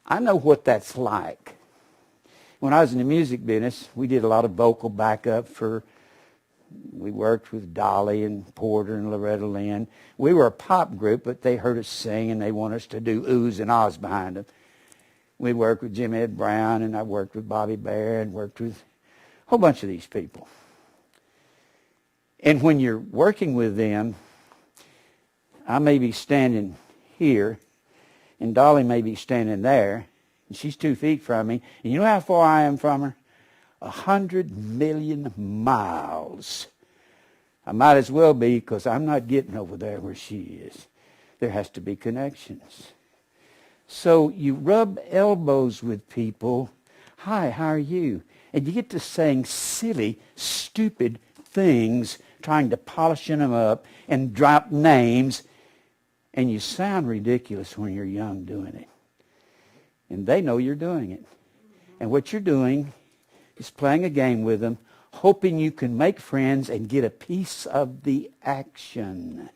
[SPEAKER 1] I know what that's like. When I was in the music business, we did a lot of vocal backup we worked with Dolly and Porter and Loretta Lynn. We were a pop group, but they heard us sing and they want us to do oohs and ahs behind them. We worked with Jim Ed Brown, and I worked with Bobby Bear and worked with a whole bunch of these people. And when you're working with them, I may be standing here, and Dolly may be standing there, and she's 2 feet from me. And you know how far I am from her? 100 million miles. I might as well be, because I'm not getting over there where she is. There has to be connections. So you rub elbows with people. Hi, how are you? And you get to saying silly, stupid things, trying to polish them up and drop names. And you sound ridiculous when you're young doing it. And they know you're doing it. And what you're doing, is playing a game with them, hoping you can make friends and get a piece of the action.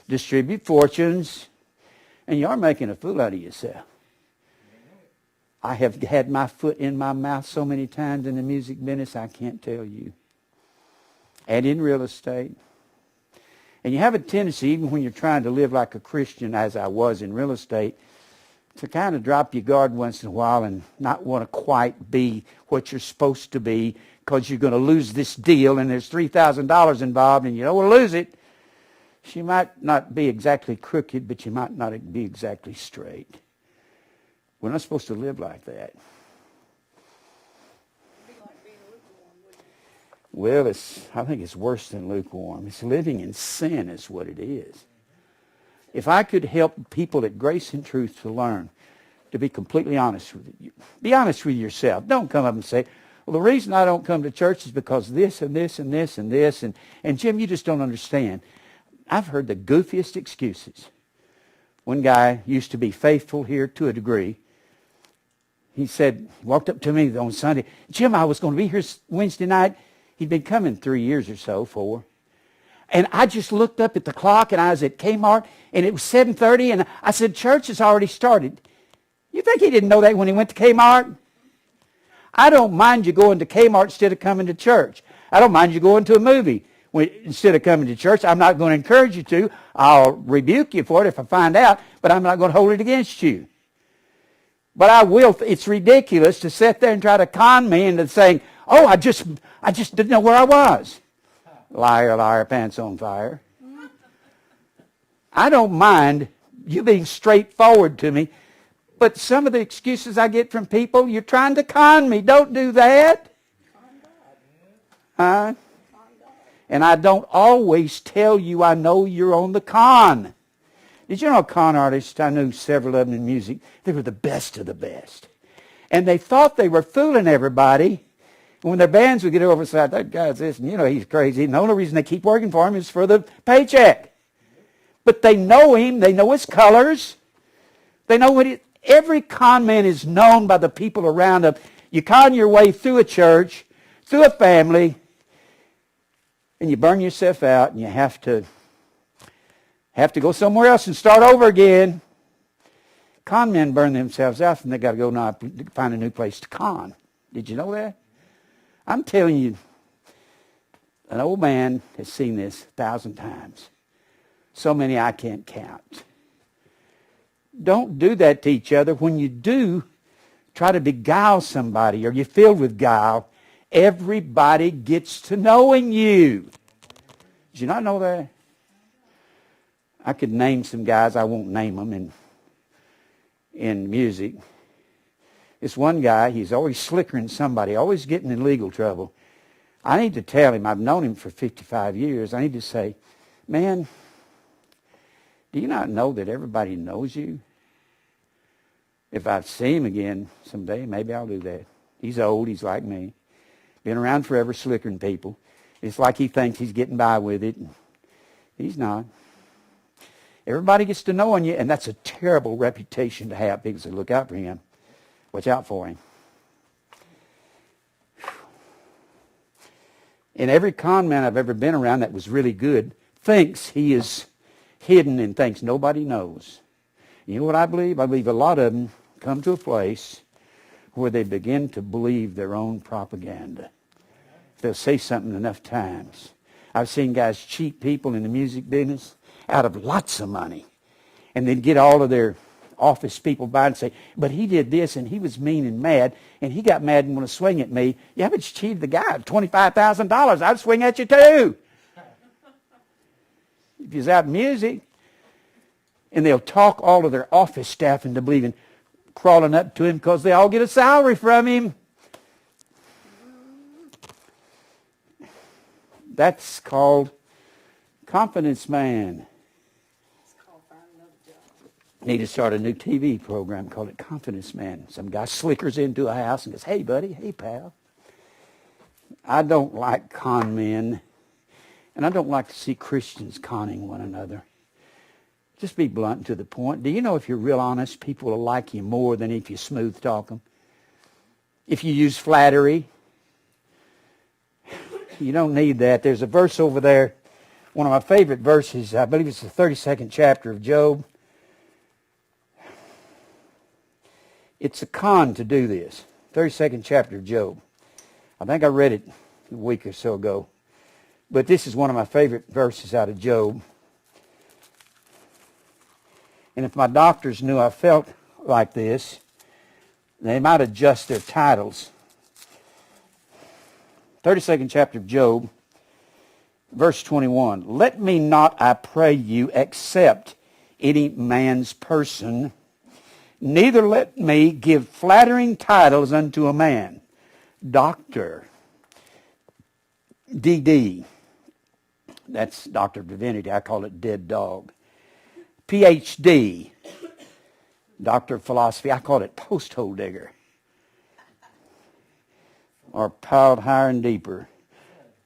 [SPEAKER 1] Distribute fortunes, and you are making a fool out of yourself. I have had my foot in my mouth so many times in the music business, I can't tell you. And in real estate. And you have a tendency, even when you're trying to live like a Christian, as I was in real estate, to kind of drop your guard once in a while and not want to quite be what you're supposed to be because you're going to lose this deal and there's $3,000 involved and you don't want to lose it. She might not be exactly crooked, but you might not be exactly straight. We're not supposed to live like that. Well, I think it's worse than lukewarm. It's living in sin is what it is. If I could help people at Grace and Truth to learn to be completely honest with you. Be honest with yourself. Don't come up and say, well, the reason I don't come to church is because this and this and this and this. And Jim, you just don't understand. I've heard the goofiest excuses. One guy used to be faithful here to a degree. He walked up to me on Sunday, Jim, I was going to be here Wednesday night. He'd been coming 3 years or so, 4. And I just looked up at the clock, and I was at Kmart, and it was 7:30, and I said, church has already started. You think he didn't know that when he went to Kmart? I don't mind you going to Kmart instead of coming to church. I don't mind you going to a movie instead of coming to church. I'm not going to encourage you to. I'll rebuke you for it if I find out, but I'm not going to hold it against you. But I will. It's ridiculous to sit there and try to con me into saying, oh, I just didn't know where I was. Liar, liar, pants on fire. I don't mind you being straightforward to me, but some of the excuses I get from people, you're trying to con me. Don't do that. And I don't always tell you I know you're on the con. Did you know con artists? I knew several of them in music. They were the best of the best. And they thought they were fooling everybody. And when their bands would get over and say, that guy's this, and he's crazy. And the only reason they keep working for him is for the paycheck. But they know him. They know his colors. They know every con man is known by the people around him. You con your way through a church, through a family, and you burn yourself out, and you have to go somewhere else and start over again. Con men burn themselves out, and they got to go now find a new place to con. Did you know that? I'm telling you, an old man has seen this 1,000 times. So many I can't count. Don't do that to each other. When you do, try to beguile somebody or you're filled with guile, everybody gets to knowing you. Did you not know that? I could name some guys, I won't name them in music. This one guy, he's always slickering somebody, always getting in legal trouble. I need to tell him, I've known him for 55 years, I need to say, man, do you not know that everybody knows you? If I see him again someday, maybe I'll do that. He's old, he's like me. Been around forever slickering people. It's like he thinks he's getting by with it. He's not. Everybody gets to knowing you, and that's a terrible reputation to have. People say, look out for him. Watch out for him. And every con man I've ever been around that was really good thinks he is hidden and thinks nobody knows. You know what I believe? I believe a lot of them come to a place where they begin to believe their own propaganda. They'll say something enough times. I've seen guys cheat people in the music business out of lots of money. And then get all of their office people by and say, but he did this and he was mean and mad and he got mad and want to swing at me. Yeah, but you cheated the guy of $25,000. I'd swing at you too. If he's out in music. And they'll talk all of their office staff into believing, crawling up to him because they all get a salary from him. That's called confidence man. Need to start a new TV program, call it Confidence Man. Some guy slickers into a house and goes, hey, buddy, hey, pal. I don't like con men, and I don't like to see Christians conning one another. Just be blunt and to the point. Do you know if you're real honest, people will like you more than if you smooth talk them? If you use flattery, You don't need that. There's a verse over there, one of my favorite verses. I believe it's the 32nd chapter of Job. It's a con to do this. 32nd chapter of Job. I think I read it a week or so ago. But this is one of my favorite verses out of Job. And if my doctors knew I felt like this, they might adjust their titles. 32nd chapter of Job, verse 21. Let me not, I pray you, accept any man's person, neither let me give flattering titles unto a man. Doctor, DD, that's Doctor of Divinity, I call it dead dog. PhD, Doctor of Philosophy, I call it post-hole digger. Or piled higher and deeper.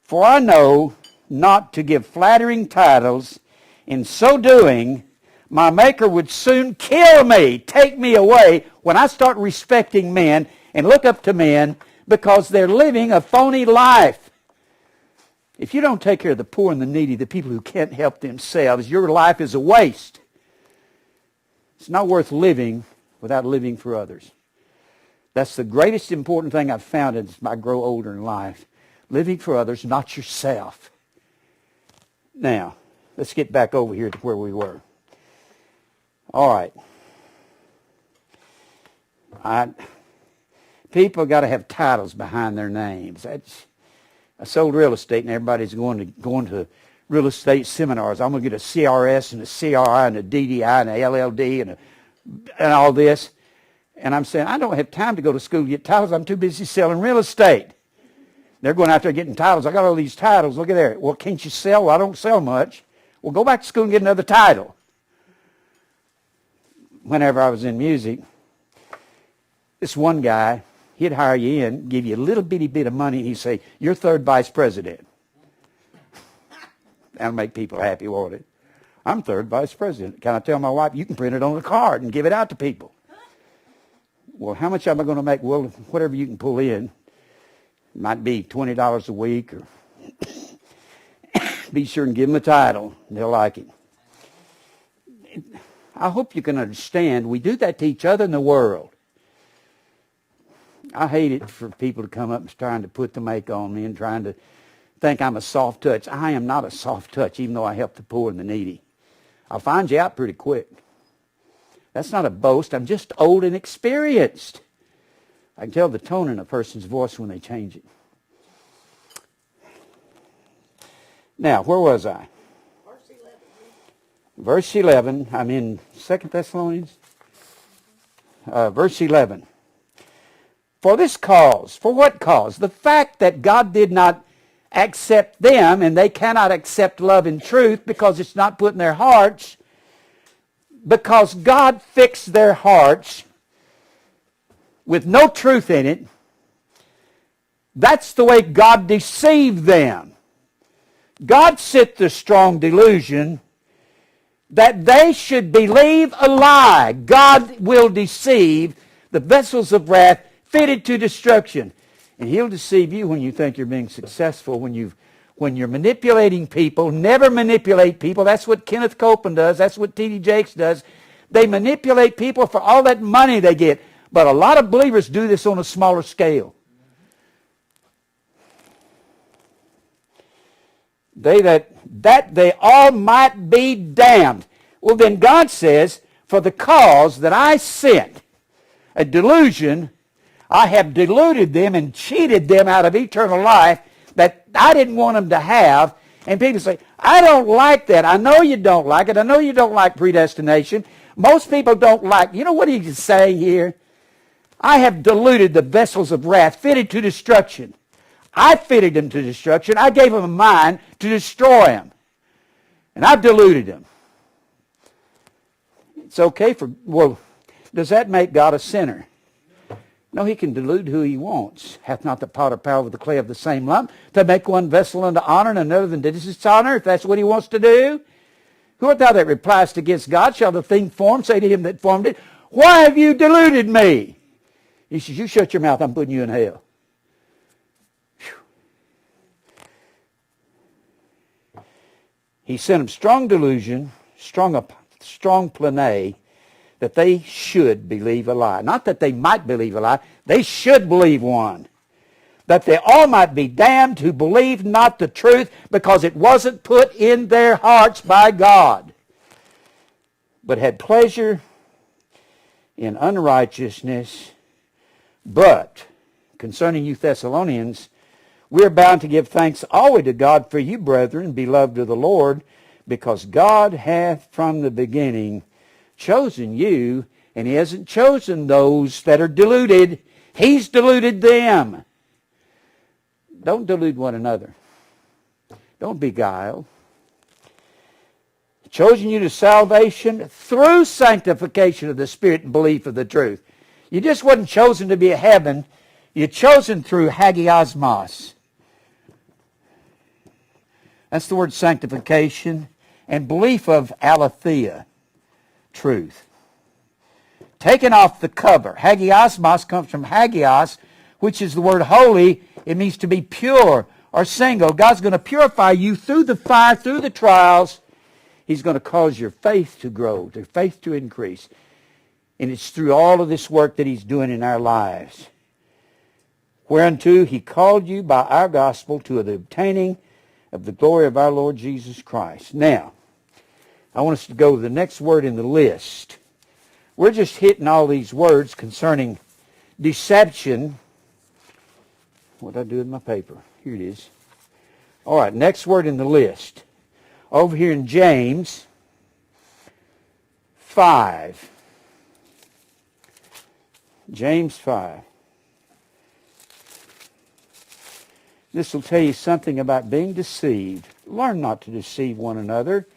[SPEAKER 1] For I know not to give flattering titles. In so doing, my Maker would soon kill me, take me away, when I start respecting men and look up to men because they're living a phony life. If you don't take care of the poor and the needy, the people who can't help themselves, your life is a waste. It's not worth living without living for others. That's the greatest important thing I've found as I grow older in life. Living for others, not yourself. Now, let's get back over here to where we were. All right. People got to have titles behind their names. I sold real estate, and everybody's going to real estate seminars. I'm going to get a CRS and a CRI and a DDI and a LLD and all this. And I'm saying, I don't have time to go to school to get titles. I'm too busy selling real estate. They're going out there getting titles. I got all these titles. Look at there. Well, can't you sell? Well, I don't sell much. Well, go back to school and get another title. Whenever I was in music, this one guy, he'd hire you in, give you a little bitty bit of money, and he'd say, you're third vice president. That'll make people happy, won't it? I'm third vice president. Can I tell my wife, you can print it on a card and give it out to people? Well, how much am I going to make? Well, whatever you can pull in. It might be $20 a week. Or be sure and give them a title. They'll like it. I hope you can understand, we do that to each other in the world. I hate it for people to come up and trying to put the make on me and trying to think I'm a soft touch. I am not a soft touch, even though I help the poor and the needy. I'll find you out pretty quick. That's not a boast. I'm just old and experienced. I can tell the tone in a person's voice when they change it. Now, where was I?
[SPEAKER 2] Verse 11.
[SPEAKER 1] Verse 11. I'm in 2 Thessalonians. Verse 11. For this cause. For what cause? The fact that God did not accept them, and they cannot accept love and truth because it's not put in their hearts. Because God fixed their hearts with no truth in it. That's the way God deceived them. God set the strong delusion that they should believe a lie. God will deceive the vessels of wrath fitted to destruction. And He'll deceive you when you think you're being successful, when you're manipulating people. Never manipulate people. That's what Kenneth Copeland does. That's what T.D. Jakes does. They manipulate people for all that money they get. But a lot of believers do this on a smaller scale. That they all might be damned. Well, then God says, for the cause that I sent, a delusion, I have deluded them and cheated them out of eternal life that I didn't want them to have. And people say, I don't like that. I know you don't like it. I know you don't like predestination. Most people don't like, you know what he's saying here? I have deluded the vessels of wrath fitted to destruction. I fitted them to destruction. I gave them a mind to destroy them. And I've deluded them. It's okay for, well, does that make God a sinner? No, He can delude who He wants. Hath not the potter power with the clay of the same lump to make one vessel unto honor and another than to dishonor, if that's what He wants to do? Who art thou that repliest against God? Shall the thing formed say to him that formed it, why have you deluded me? He says, you shut your mouth, I'm putting you in hell. Whew. He sent them strong delusion, strong plane, that they should believe a lie. Not that they might believe a lie, they should believe one. That they all might be damned who believed not the truth, because it wasn't put in their hearts by God, but had pleasure in unrighteousness. But concerning you Thessalonians, we are bound to give thanks always to God for you, brethren, beloved of the Lord, because God hath from the beginning chosen you, and He hasn't chosen those that are deluded. He's deluded them. Don't delude one another. Don't beguile. Chosen you to salvation through sanctification of the Spirit and belief of the truth. You just wasn't chosen to be a heaven. You're chosen through hagiosmos. That's the word sanctification. And belief of aletheia, truth. Taking off the cover. Hagiosmos comes from hagios, which is the word holy. It means to be pure or single. God's going to purify you through the fire, through the trials. He's going to cause your faith to grow, your faith to increase. And it's through all of this work that He's doing in our lives. Whereunto He called you by our gospel to the obtaining of the glory of our Lord Jesus Christ. Now, I want us to go to the next word in the list. We're just hitting all these words concerning deception. What did I do with my paper? Here it is. All right, next word in the list. Over here in James 5. James 5. This will tell you something about being deceived. Learn not to deceive one another.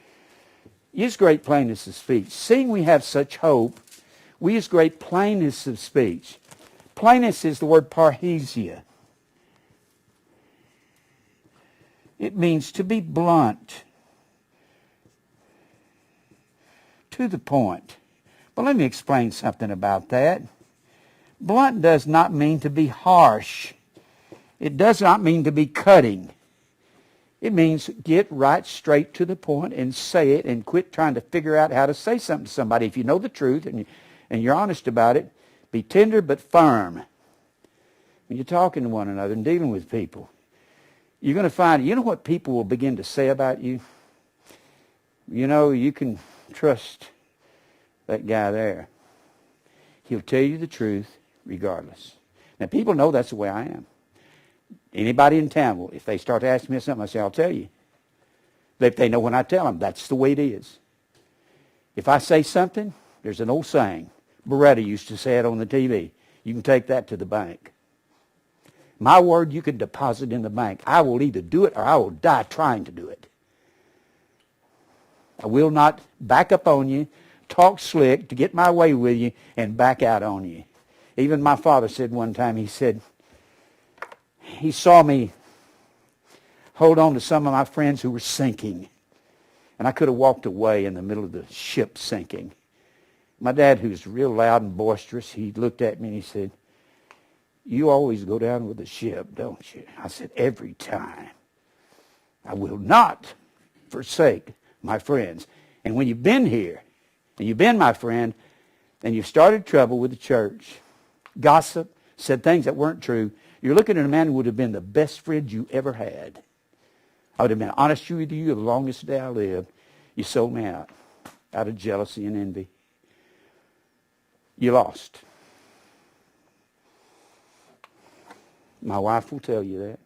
[SPEAKER 1] Use great plainness of speech. Seeing we have such hope, we use great plainness of speech. Plainness is the word parrhesia. It means to be blunt, to the point. But let me explain something about that. Blunt does not mean to be harsh. It does not mean to be cutting. It means get right straight to the point and say it, and quit trying to figure out how to say something to somebody. If you know the truth and you're honest about it, be tender but firm. When you're talking to one another and dealing with people, you're going to find, you know what people will begin to say about you? You know, you can trust that guy there. He'll tell you the truth regardless. Now, people know that's the way I am. Anybody in town will, if they start to ask me something, I say, I'll tell you. If they know when I tell them, that's the way it is. If I say something, there's an old saying. Beretta used to say it on the TV. You can take that to the bank. My word, you can deposit in the bank. I will either do it or I will die trying to do it. I will not back up on you, talk slick to get my way with you, and back out on you. Even my father said one time, he said, he saw me hold on to some of my friends who were sinking. And I could have walked away in the middle of the ship sinking. My dad, who's real loud and boisterous, he looked at me and he said, you always go down with the ship, don't you? I said, every time. I will not forsake my friends. And when you've been here, and you've been my friend, and you've started trouble with the church, gossip, said things that weren't true, you're looking at a man who would have been the best friend you ever had. I would have been honest with you the longest day I lived. You sold me out of jealousy and envy. You lost. My wife will tell you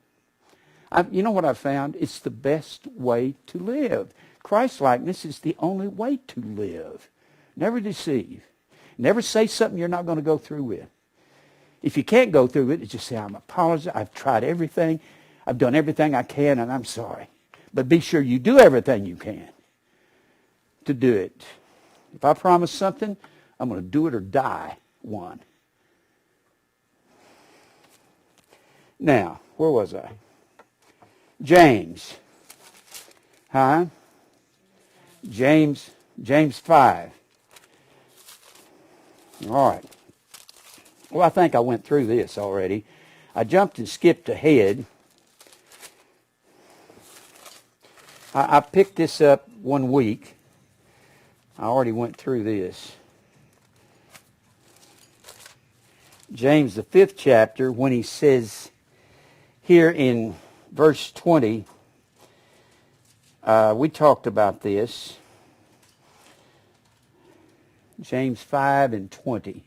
[SPEAKER 1] that. You know what I've found? It's the best way to live. Christ-likeness is the only way to live. Never deceive. Never say something you're not going to go through with. If you can't go through it, just say, I'm apologizing. I've tried everything. I've done everything I can, and I'm sorry. But be sure you do everything you can to do it. If I promise something, I'm going to do it or die one. Now, where was I? James. Huh? James 5. All right. Well, I think I went through this already. I jumped and skipped ahead. I picked this up one week. I already went through this. James, the 5th chapter, when he says here in verse 20, we talked about this. James 5 and 20.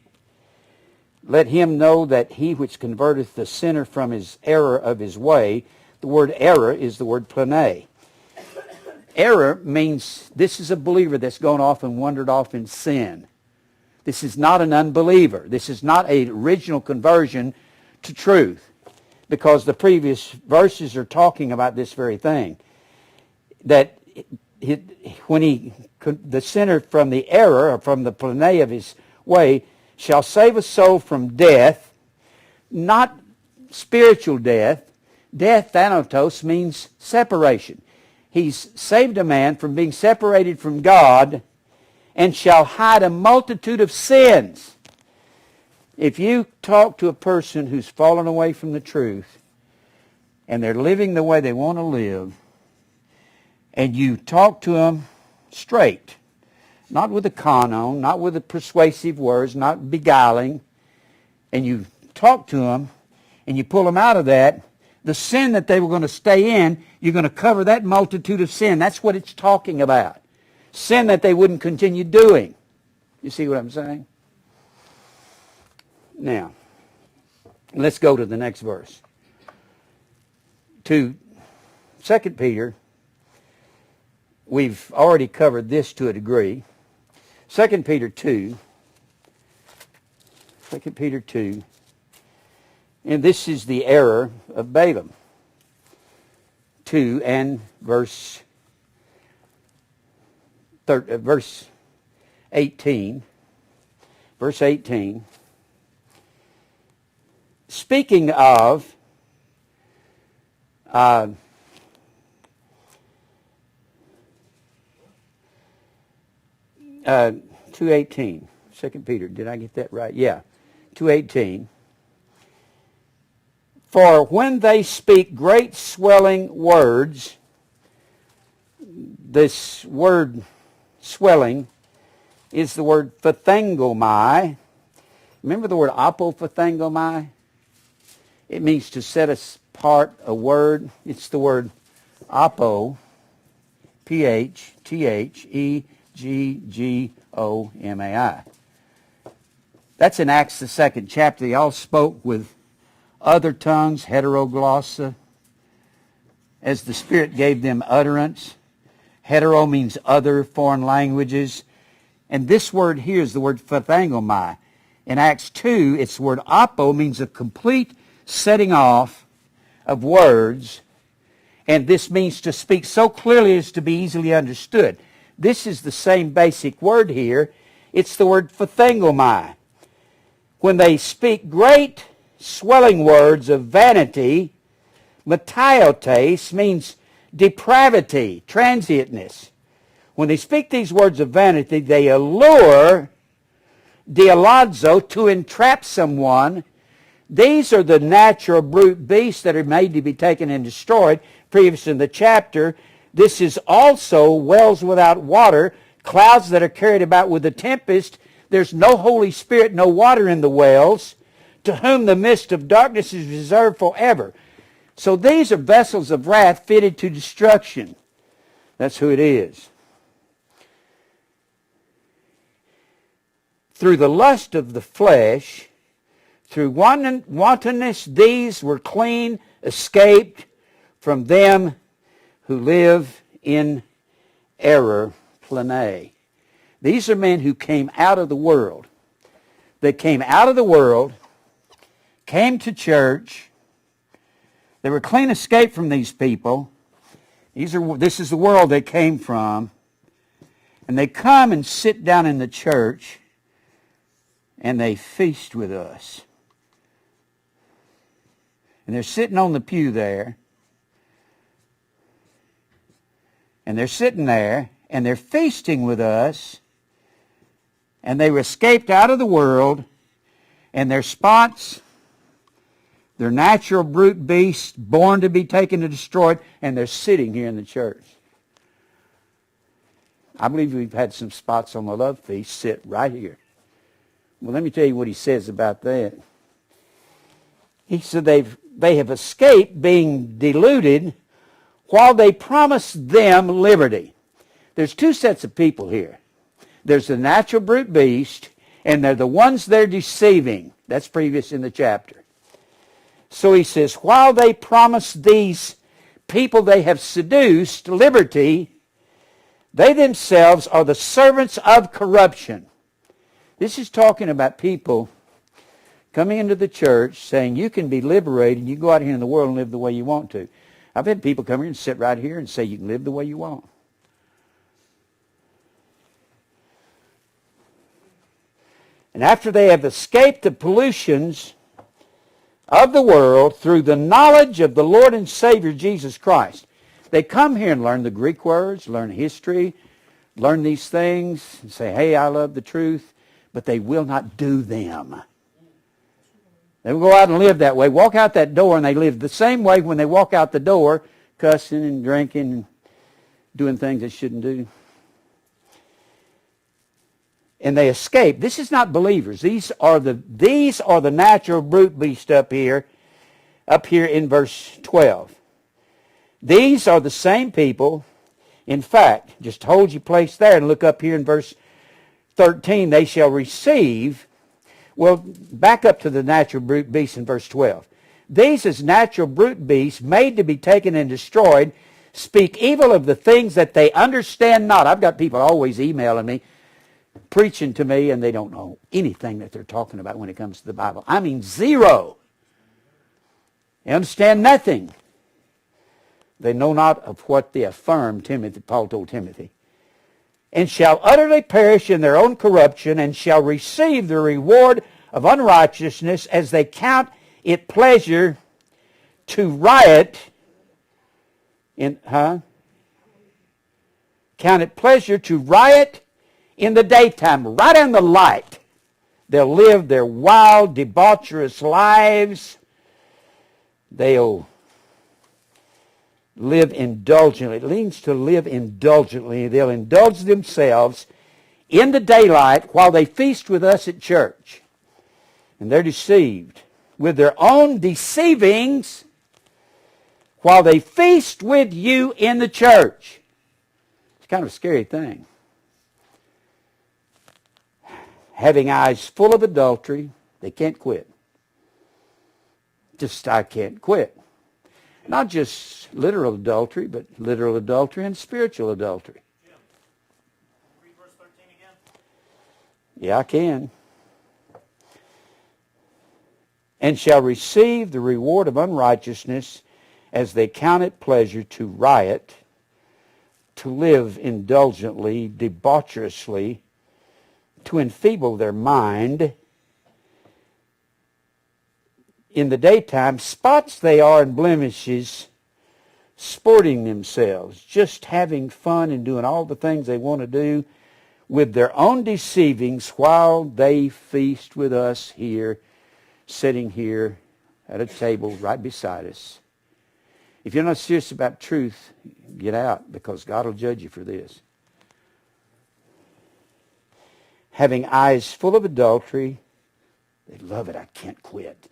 [SPEAKER 1] Let him know that he which converteth the sinner from his error of his way, the word error is the word plane. Error means this is a believer that's gone off and wandered off in sin. This is not an unbeliever. This is not an original conversion to truth, because the previous verses are talking about this very thing. That when the sinner from the error, or from the plane of his way, shall save a soul from death, not spiritual death. Death, thanatos, means separation. He's saved a man from being separated from God, and shall hide a multitude of sins. If you talk to a person who's fallen away from the truth, and they're living the way they want to live, and you talk to them straight, not with a con on, not with the persuasive words, not beguiling, and you talk to them, and you pull them out of that, the sin that they were going to stay in, you're going to cover that multitude of sin. That's what it's talking about. Sin that they wouldn't continue doing. You see what I'm saying? Now, let's go to the next verse. To 2 Peter, we've already covered this to a degree. 2 Peter 2. 2 Peter 2. And this is the error of Balaam. 2 and verse 18. Verse 18. Speaking of 2:18. 2 Peter, did I get that right? Yeah. 2:18. For when they speak great swelling words, this word swelling is the word phathangomai. Remember the word apophathangomai? It means to set apart a word. It's the word apo, P-H-T-H-E-G-G-O-M-A-I. That's in Acts the 2nd chapter. They all spoke with other tongues, heteroglossa, as the Spirit gave them utterance. Hetero means other foreign languages. And this word here is the word phathangomai. In Acts 2, it's the word apo, means a complete setting off of words. And this means to speak so clearly as to be easily understood. This is the same basic word here. It's the word phathangomai. When they speak great swelling words of vanity, mataiotes means depravity, transientness. When they speak these words of vanity, they allure dialadzo, to entrap someone. These are the natural brute beasts that are made to be taken and destroyed. Previous in the chapter, this is also wells without water, clouds that are carried about with a tempest. There's no Holy Spirit, no water in the wells, to whom the mist of darkness is reserved forever. So these are vessels of wrath fitted to destruction. That's who it is. Through the lust of the flesh, through wantonness, these were clean, escaped from them who live in error, plane. These are men who came out of the world. They came out of the world, came to church. They were clean escape from these people. This is the world they came from. And they come and sit down in the church, and they feast with us. And they're sitting on the pew there. And they're sitting there, and they're feasting with us. And they were escaped out of the world, and their spots, they're natural brute beasts, born to be taken and destroyed, and they're sitting here in the church. I believe we've had some spots on the love feast sit right here. Well, let me tell you what he says about that. He said they have escaped being deluded while they promise them liberty. There's two sets of people here. There's the natural brute beast, and they're the ones they're deceiving. That's previous in the chapter. So he says, while they promise these people they have seduced liberty, they themselves are the servants of corruption. This is talking about people coming into the church saying you can be liberated, you can go out here in the world and live the way you want to. I've had people come here and sit right here and say you can live the way you want. And after they have escaped the pollutions of the world through the knowledge of the Lord and Savior Jesus Christ, they come here and learn the Greek words, learn history, learn these things, and say, hey, I love the truth, but they will not do them. They will go out and live that way, walk out that door, and they live the same way when they walk out the door, cussing and drinking and doing things they shouldn't do. And they escape. This is not believers. These are the natural brute beast up here in verse 12. These are the same people. In fact, just hold your place there and look up here in verse 13. They shall receive. Well, back up to the natural brute beast in verse 12. These as natural brute beasts, made to be taken and destroyed, speak evil of the things that they understand not. I've got people always emailing me, preaching to me, and they don't know anything that they're talking about when it comes to the Bible. I mean zero. They understand nothing. They know not of what they affirm, Paul told Timothy. And shall utterly perish in their own corruption, and shall receive the reward of unrighteousness, as they count it pleasure to riot count it pleasure to riot in the daytime, right in the light. They'll live their wild, debaucherous lives. They'll live indulgently. It means to live indulgently. They'll indulge themselves in the daylight while they feast with us at church. And they're deceived with their own deceivings while they feast with you in the church. It's kind of a scary thing. Having eyes full of adultery, they can't quit. I can't quit. Not just literal adultery, but literal adultery and spiritual adultery.
[SPEAKER 4] Jim, read verse 13 again.
[SPEAKER 1] Yeah, I can. And shall receive the reward of unrighteousness, as they count it pleasure to riot, to live indulgently, debaucherously, to enfeeble their mind. In the daytime, spots they are and blemishes, sporting themselves, just having fun and doing all the things they want to do with their own deceivings while they feast with us here, sitting here at a table right beside us. If you're not serious about truth, get out, because God will judge you for this. Having eyes full of adultery, they love it. I can't quit.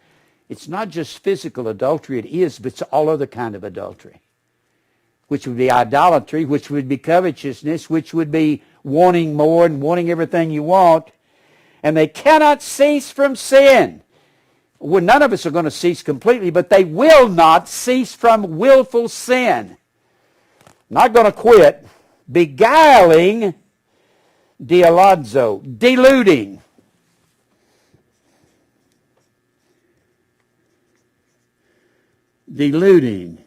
[SPEAKER 1] It's not just physical adultery, it is, but it's all other kind of adultery, which would be idolatry, which would be covetousness, which would be wanting more and wanting everything you want. And they cannot cease from sin. Well, none of us are going to cease completely, but they will not cease from willful sin. Not going to quit. Beguiling, dialadzo, deluding. Deluding.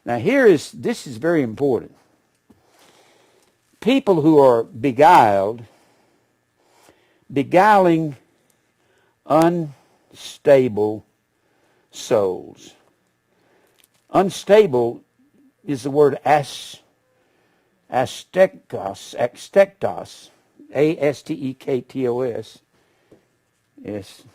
[SPEAKER 1] Now this is very important. People who are beguiling unstable souls. Unstable is the word astektos, A-S-T-E-K-T-O-S, S-T-E-K-T-O-S.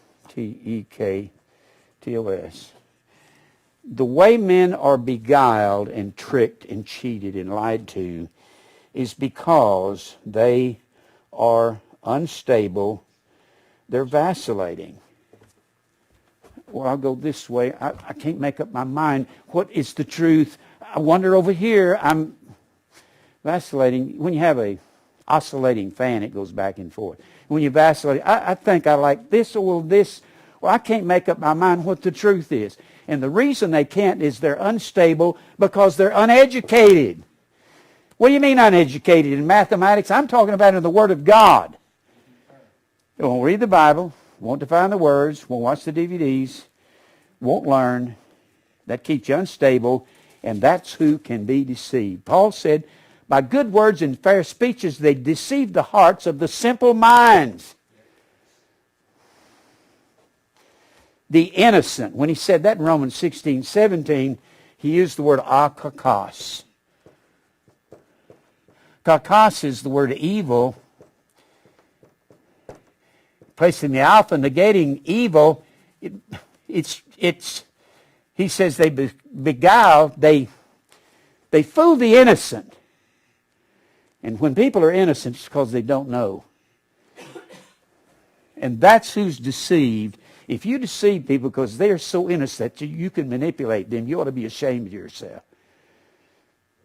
[SPEAKER 1] The way men are beguiled and tricked and cheated and lied to is because they are unstable. They're vacillating. Well, I'll go this way. I can't make up my mind. What is the truth? I wander over here. I'm vacillating. When you have a oscillating fan, it goes back and forth. When you vacillate, I think I like this or this. Well, I can't make up my mind what the truth is. And the reason they can't is they're unstable because they're uneducated. What do you mean uneducated? In mathematics, I'm talking about in the Word of God. They won't read the Bible, won't define the words, won't watch the DVDs, won't learn. That keeps you unstable, and that's who can be deceived. Paul said, by good words and fair speeches they deceive the hearts of the simple minds. The innocent. When he said that in Romans 16:17, he used the word akakos. Kakos is the word evil. Placing the alpha, negating evil. He says they beguile, they fool the innocent. And when people are innocent, it's because they don't know. And that's who's deceived. If you deceive people because they are so innocent that you can manipulate them, you ought to be ashamed of yourself.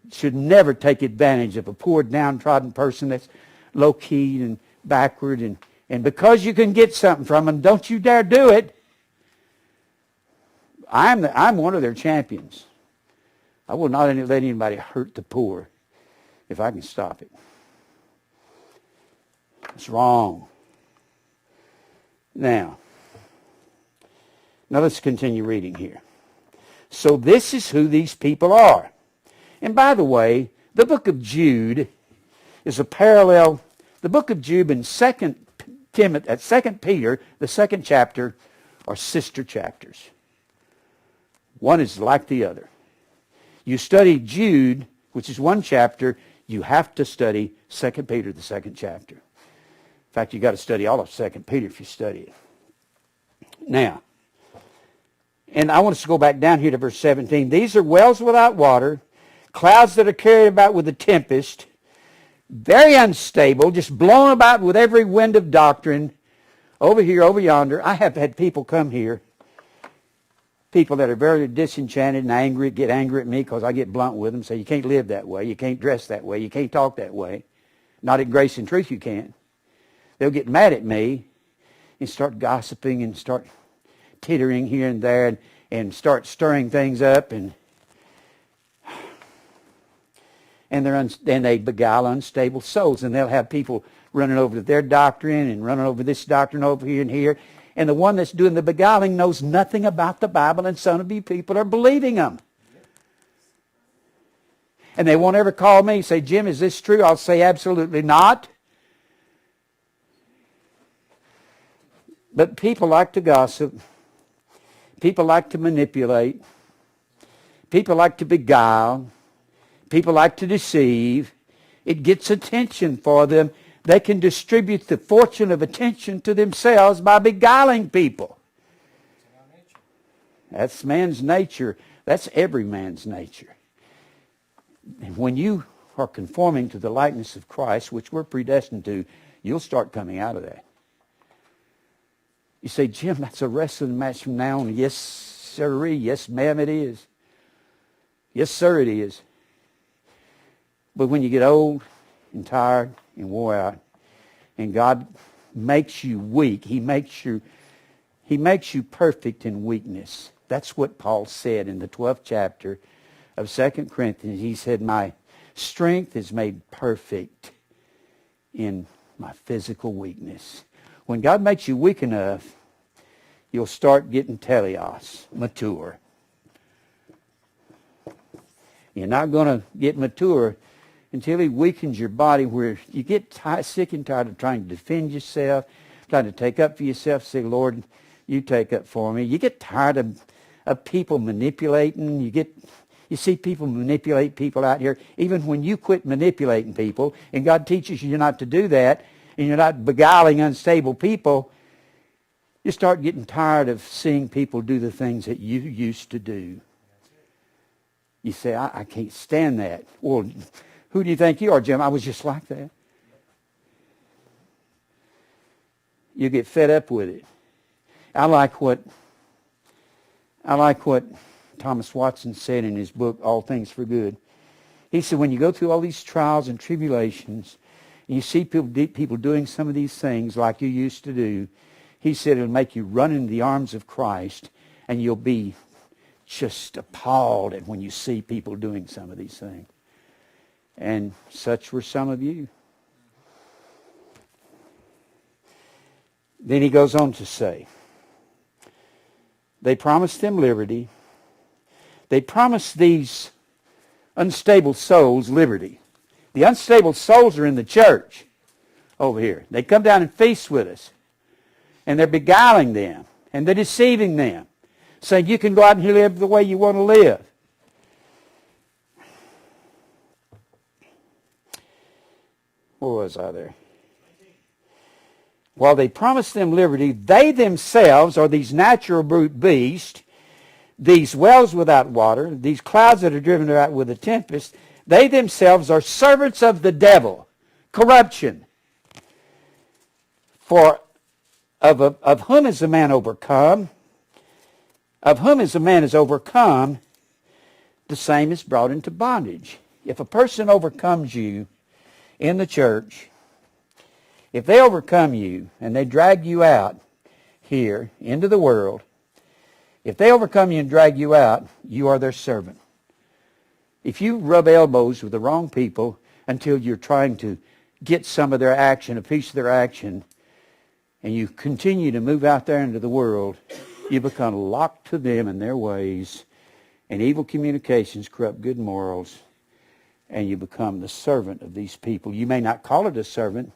[SPEAKER 1] You should never take advantage of a poor, downtrodden person that's low-keyed and backward. And because you can get something from them, don't you dare do it. I'm one of their champions. I will not let anybody hurt the poor if I can stop it. It's wrong. Now let's continue reading here. So this is who these people are. And by the way, the book of Jude is a parallel. The book of Jude and 2 Peter, the second chapter, are sister chapters. One is like the other. You study Jude, which is one chapter, you have to study 2 Peter, the second chapter. In fact, you've got to study all of 2 Peter if you study it. Now, and I want us to go back down here to verse 17. These are wells without water, clouds that are carried about with a tempest, very unstable, just blown about with every wind of doctrine, over here, over yonder. I have had people come here, people that are very disenchanted and angry, get angry at me because I get blunt with them, say, you can't live that way, you can't dress that way, you can't talk that way. Not in grace and truth you can't. They'll get mad at me and start gossiping and start tittering here and there and start stirring things up and they beguile unstable souls, and they'll have people running over to their doctrine and running over this doctrine over here and here, and the one that's doing the beguiling knows nothing about the Bible, and some of you people are believing them. And they won't ever call me and say, Jim, is this true? I'll say absolutely not. But people like to gossip. People like to manipulate. People like to beguile. People like to deceive. It gets attention for them. They can distribute the fortune of attention to themselves by beguiling people. That's man's nature. That's every man's nature. And when you are conforming to the likeness of Christ, which we're predestined to, you'll start coming out of that. You say, Jim, that's a wrestling match from now on. Yes, sirree. Yes, ma'am, it is. Yes, sir, it is. But when you get old and tired and wore out, and God makes you weak, He makes you perfect in weakness. That's what Paul said in the 12th chapter of 2 Corinthians. He said, my strength is made perfect in my physical weakness. When God makes you weak enough, you'll start getting teleos, mature. You're not going to get mature until He weakens your body where you get sick and tired of trying to defend yourself, trying to take up for yourself, say, Lord, you take up for me. You get tired of people manipulating. You see people manipulate people out here. Even when you quit manipulating people, and God teaches you not to do that, and you're not beguiling unstable people, you start getting tired of seeing people do the things that you used to do. You say, I can't stand that. Well, Who do you think you are, Jim? I was just like that. You get fed up with it. I like what Thomas Watson said in his book, All Things for Good. He said, when you go through all these trials and tribulations, and you see people doing some of these things like you used to do, he said it'll make you run into the arms of Christ, and you'll be just appalled at when you see people doing some of these things. And such were some of you. Then he goes on to say, they promised them liberty. They promised these unstable souls liberty. The unstable souls are in the church over here. They come down and feast with us. And they're beguiling them. And they're deceiving them. Saying you can go out and live the way you want to live. Where was I there? While they promise them liberty, they themselves are these natural brute beasts, these wells without water, these clouds that are driven out with a tempest. They themselves are servants of the devil, corruption. For of whom is a man overcome? Of whom is a man is overcome, the same is brought into bondage. If a person overcomes you in the church, if they overcome you and they drag you out here into the world, if they overcome you and drag you out, you are their servant. If you rub elbows with the wrong people until you're trying to get some of their action, a piece of their action, and you continue to move out there into the world, you become locked to them and their ways, and evil communications corrupt good morals, and you become the servant of these people. You may not call it a servant,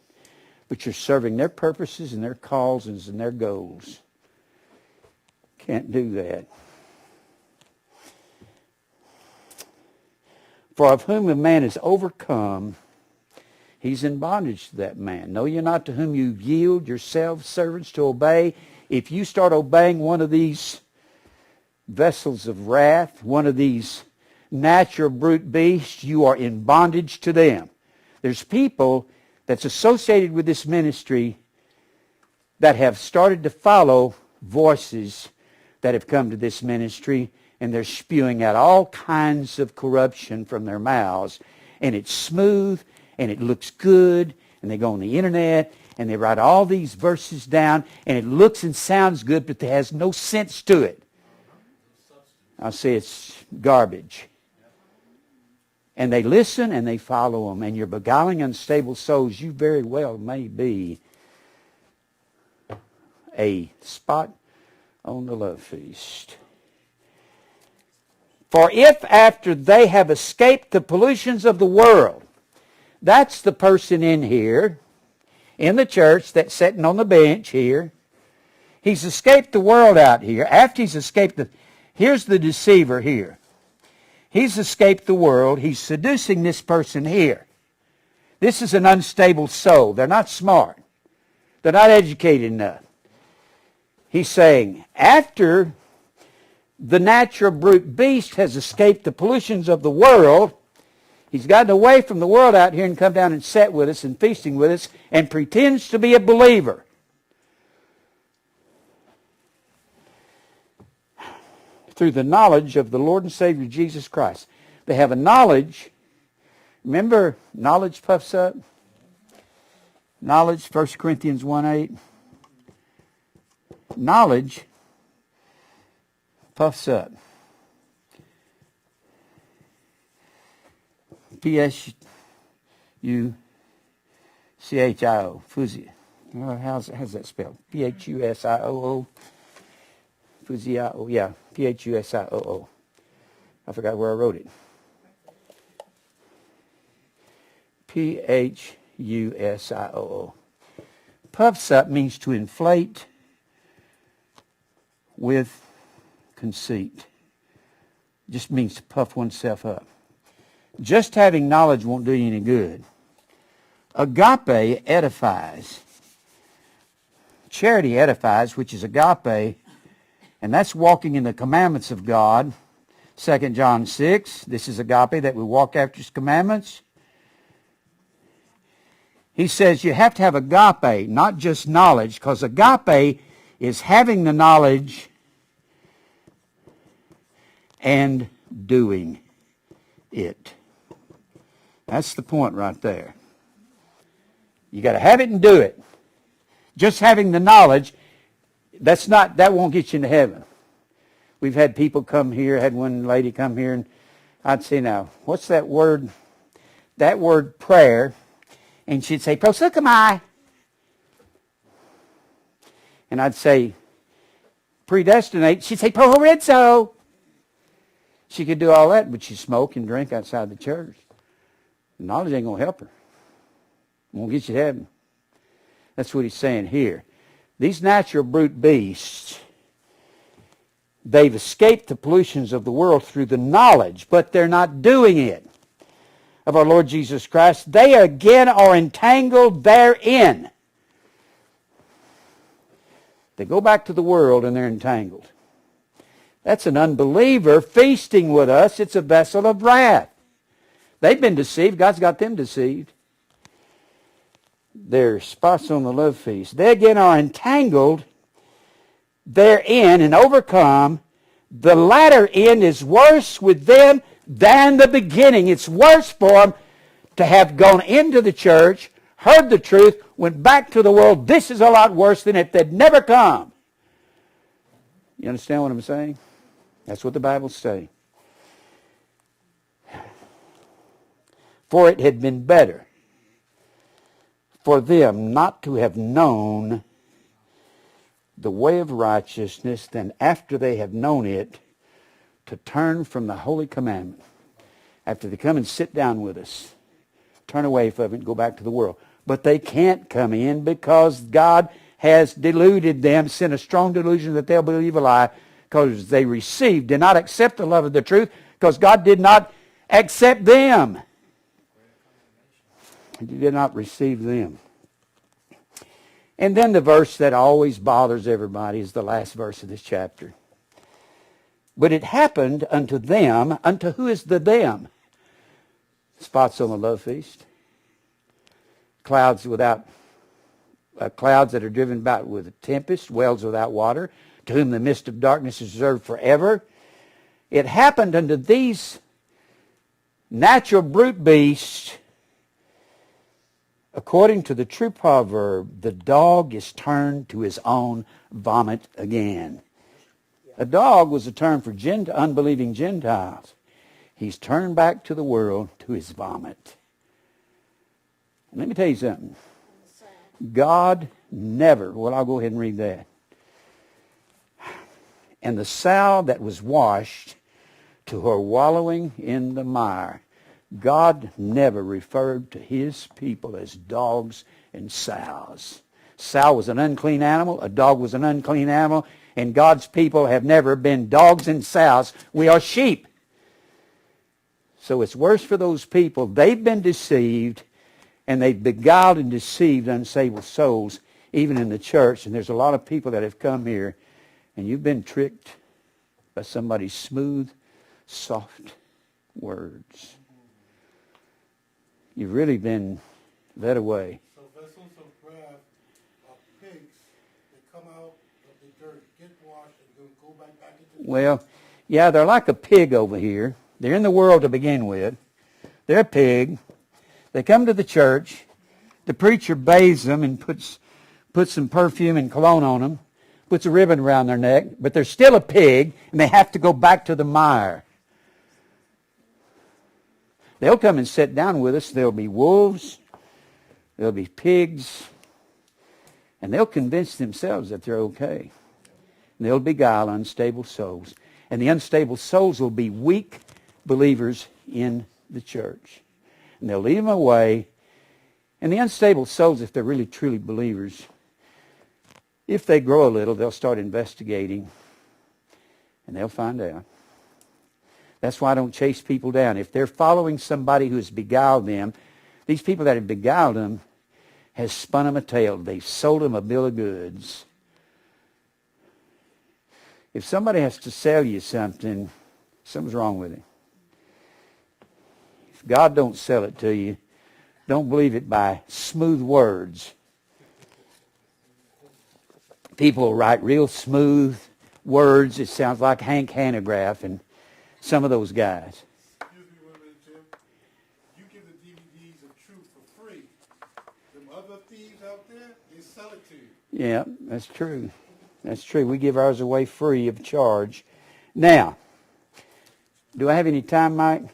[SPEAKER 1] but you're serving their purposes and their causes and their goals. Can't do that. For of whom a man is overcome, he's in bondage to that man. Know ye not to whom you yield yourselves servants to obey? If you start obeying one of these vessels of wrath, one of these natural brute beasts, you are in bondage to them. There's people that's associated with this ministry that have started to follow voices that have come to this ministry, and they're spewing out all kinds of corruption from their mouths. And it's smooth, and it looks good, and they go on the internet, and they write all these verses down, and it looks and sounds good, but there has no sense to it. I say it's garbage. And they listen and they follow them. And you're beguiling unstable souls. You very well may be a spot on the love feast. For if after they have escaped the pollutions of the world, that's the person in here, in the church that's sitting on the bench here. He's escaped the world out here. After he's escaped here's the deceiver here. He's escaped the world. He's seducing this person here. This is an unstable soul. They're not smart. They're not educated enough. He's saying, after the natural brute beast has escaped the pollutions of the world, he's gotten away from the world out here and come down and sat with us and feasting with us and pretends to be a believer. Through the knowledge of the Lord and Savior Jesus Christ. They have a knowledge. Remember, knowledge puffs up. Knowledge, 1 Corinthians 1:8. Knowledge puffs up. P-S-U-C-H-I-O. Fuzzy. How's that spelled? P-H-U-S-I-O-O. Fuzzy-I-O. Yeah, P-H-U-S-I-O-O. I forgot where I wrote it. P-H-U-S-I-O-O. Puffs up means to inflate with conceit. Just means to puff oneself up. Just having knowledge won't do you any good. Agape edifies. Charity edifies, which is agape, and that's walking in the commandments of God. 2 John 6, this is agape, that we walk after His commandments. He says you have to have agape, not just knowledge, because agape is having the knowledge and doing it. That's the point right there. You got to have it and do it. Just having the knowledge, that won't get you into heaven. We've had people come here, had one lady come here, and I'd say, now, what's that word? That word prayer. And she'd say, proseuchomai. And I'd say, predestinate. She'd say, prohorizo. She could do all that, but she'd smoke and drink outside the church. Knowledge ain't going to help her. Won't get you to heaven. That's what he's saying here. These natural brute beasts, they've escaped the pollutions of the world through the knowledge, but they're not doing it, of our Lord Jesus Christ. They again are entangled therein. They go back to the world and they're entangled. That's an unbeliever feasting with us. It's a vessel of wrath. They've been deceived. God's got them deceived. They're spots on the love feast. They again are entangled therein and overcome. The latter end is worse with them than the beginning. It's worse for them to have gone into the church, heard the truth, went back to the world. This is a lot worse than if they'd never come. You understand what I'm saying? That's what the Bible's saying. For it had been better for them not to have known the way of righteousness than after they have known it to turn from the holy commandment. After they come and sit down with us, turn away from it and go back to the world. But they can't come in because God has deluded them, sent a strong delusion that they'll believe a lie because they did not accept the love of the truth because God did not accept them. He did not receive them. And then the verse that always bothers everybody is the last verse of this chapter. But it happened unto them, unto who is the them? Spots on the love feast. Clouds that are driven about with a tempest, wells without water, to whom the mist of darkness is reserved forever. It happened unto these natural brute beasts, according to the true proverb, the dog is turned to his own vomit again. A dog was a term for unbelieving Gentiles. He's turned back to the world, to his vomit. Let me tell you something. God never, well, I'll go ahead and read that. And the sow that was washed to her wallowing in the mire. God never referred to his people as dogs and sows. Sow was an unclean animal. A dog was an unclean animal. And God's people have never been dogs and sows. We are sheep. So it's worse for those people. They've been deceived, and they've beguiled and deceived unsaved souls, even in the church. And there's a lot of people that have come here, and you've been tricked by somebody's smooth, soft words. You've really been led away.
[SPEAKER 3] So vessels of wrath are pigs that come out of the dirt, get washed, and go back into the
[SPEAKER 1] Well, yeah, they're like a pig over here. They're in the world to begin with. They're a pig. They come to the church. The preacher bathes them and puts some perfume and cologne on them, puts a ribbon around their neck, but they're still a pig, and they have to go back to the mire. They'll come and sit down with us. There'll be wolves. There'll be pigs. And they'll convince themselves that they're okay. And they'll beguile unstable souls. And the unstable souls will be weak believers in the church. And they'll lead them away. And the unstable souls, if they're really truly believers, if they grow a little, they'll start investigating. And they'll find out. That's why I don't chase people down. If they're following somebody who has beguiled them, these people that have beguiled them has spun them a tale. They've sold them a bill of goods. If somebody has to sell you something, something's wrong with it. If God don't sell it to you, Don't believe it by smooth words. People write real smooth words. It sounds like Hank Hanegraaff and some of those guys.
[SPEAKER 3] Excuse me one minute, Jim. You give the DVDs of truth for free. Them other thieves out there, they sell it to you.
[SPEAKER 1] Yeah, that's true. That's true. We give ours away free of charge. Now, do I have any time, Mike?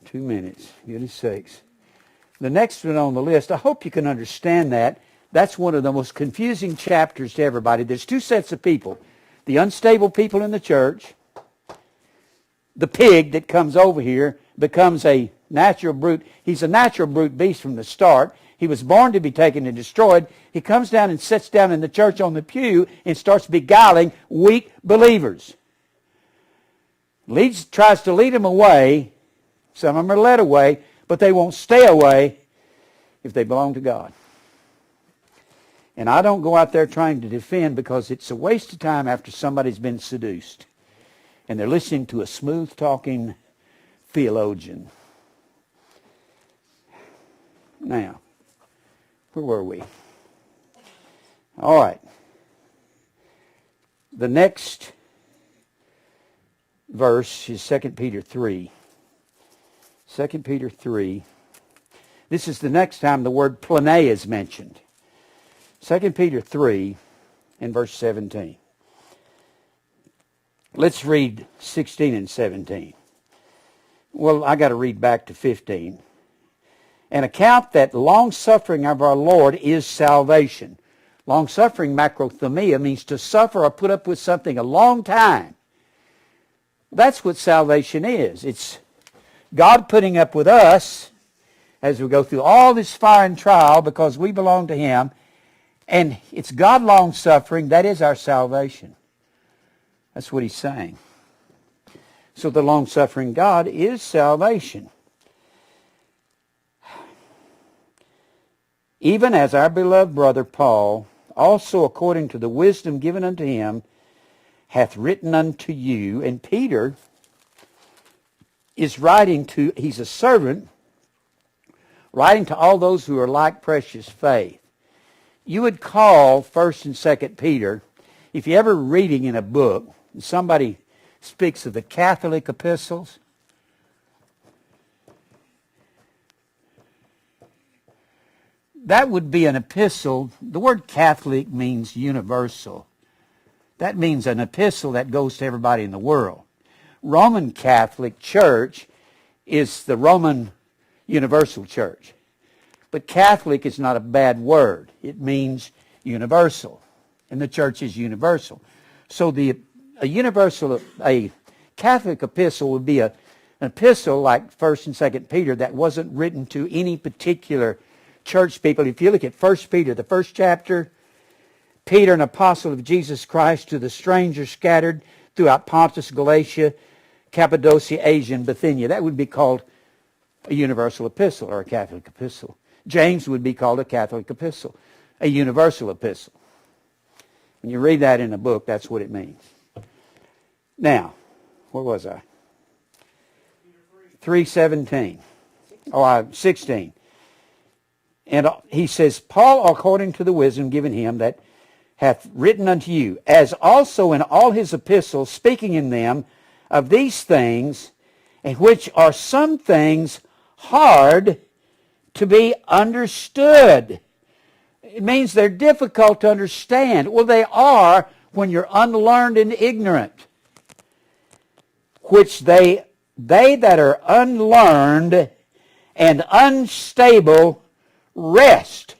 [SPEAKER 1] 2 minutes. Goodness sakes. The next one on the list, I hope you can understand that. That's one of the most confusing chapters to everybody. There's two sets of people. The unstable people in the church. The pig that comes over here becomes a natural brute. He's a natural brute beast from the start. He was born to be taken and destroyed. He comes down and sits down in the church on the pew and starts beguiling weak believers. Tries to lead them away. Some of them are led away, but they won't stay away if they belong to God. And I don't go out there trying to defend, because it's a waste of time after somebody's been seduced and they're listening to a smooth-talking theologian. Now, where were we? All right. The next verse is 2 Peter 3. 2 Peter 3. This is the next time the word plane is mentioned. 2 Peter 3 and verse 17. Let's read 16 and 17. Well, I got to read back to 15. And account that long-suffering of our Lord is salvation. Long-suffering, macrothumia, means to suffer or put up with something a long time. That's what salvation is. It's God putting up with us as we go through all this fire and trial because we belong to Him. And it's God long-suffering. That is our salvation. That's what He's saying. So the long-suffering God is salvation. Even as our beloved brother Paul, also according to the wisdom given unto him, hath written unto you. And Peter is writing to, he's a servant, writing to all those who are like precious faith. You would call 1st and 2nd Peter, if you're ever reading in a book, and somebody speaks of the Catholic epistles, that would be an epistle. The word Catholic means universal. That means an epistle that goes to everybody in the world. Roman Catholic Church is the Roman Universal Church. But Catholic is not a bad word. It means universal. And the church is universal. So a Catholic epistle would be an epistle like 1st and 2nd Peter that wasn't written to any particular church people. If you look at 1 Peter, the first chapter, Peter, an apostle of Jesus Christ, to the strangers scattered throughout Pontus, Galatia, Cappadocia, Asia, and Bithynia. That would be called a universal epistle or a Catholic epistle. James would be called a Catholic epistle, a universal epistle. When you read that in a book, that's what it means. Now, where was I? 3:17. 16. And he says, Paul, according to the wisdom given him, that hath written unto you, as also in all his epistles, speaking in them of these things, in which are some things hard to be understood. It means they're difficult to understand. Well, they are when you're unlearned and ignorant. Which they that are unlearned and unstable rest.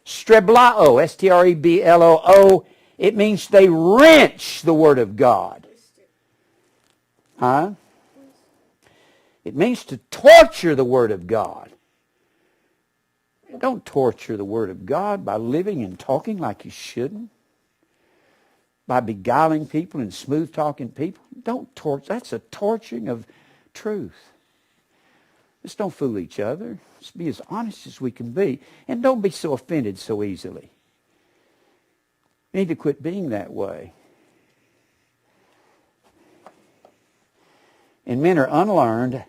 [SPEAKER 1] Streblao, S-T-R-E-B-L-O-O. It means they wrench the Word of God. Huh? It means to torture the Word of God. Don't torture the Word of God by living and talking like you shouldn't. By beguiling people and smooth-talking people. Don't torture. That's a torturing of truth. Let's don't fool each other. Let's be as honest as we can be. And don't be so offended so easily. We need to quit being that way. And men are unlearned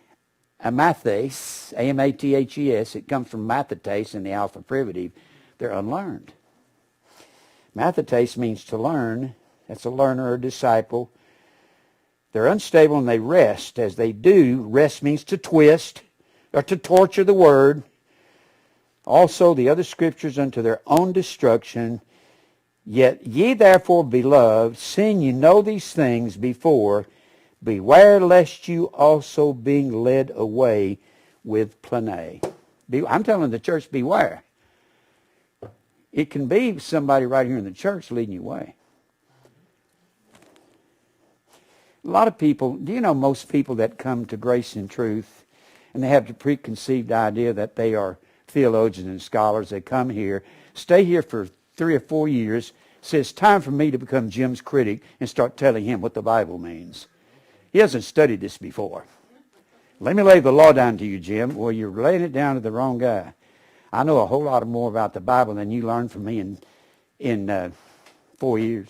[SPEAKER 1] amathes, A-M-A-T-H-E-S. It comes from mathetes in the alpha privative. They're unlearned. Mathetes means to learn. That's a learner or disciple. They're unstable and they rest. As they do, rest means to twist or to torture the word. Also the other scriptures unto their own destruction. Yet ye therefore, beloved, seeing you know these things before, beware lest you also being led away with plane. I'm telling the church, beware. It can be somebody right here in the church leading you away. A lot of people, do you know most people that come to grace and truth, and they have the preconceived idea that they are theologians and scholars, they come here, stay here for 3 or 4 years, say it's time for me to become Jim's critic and start telling him what the Bible means. He hasn't studied this before. Let me lay the law down to you, Jim. Well, you're laying it down to the wrong guy. I know a whole lot more about the Bible than you learned from me in 4 years.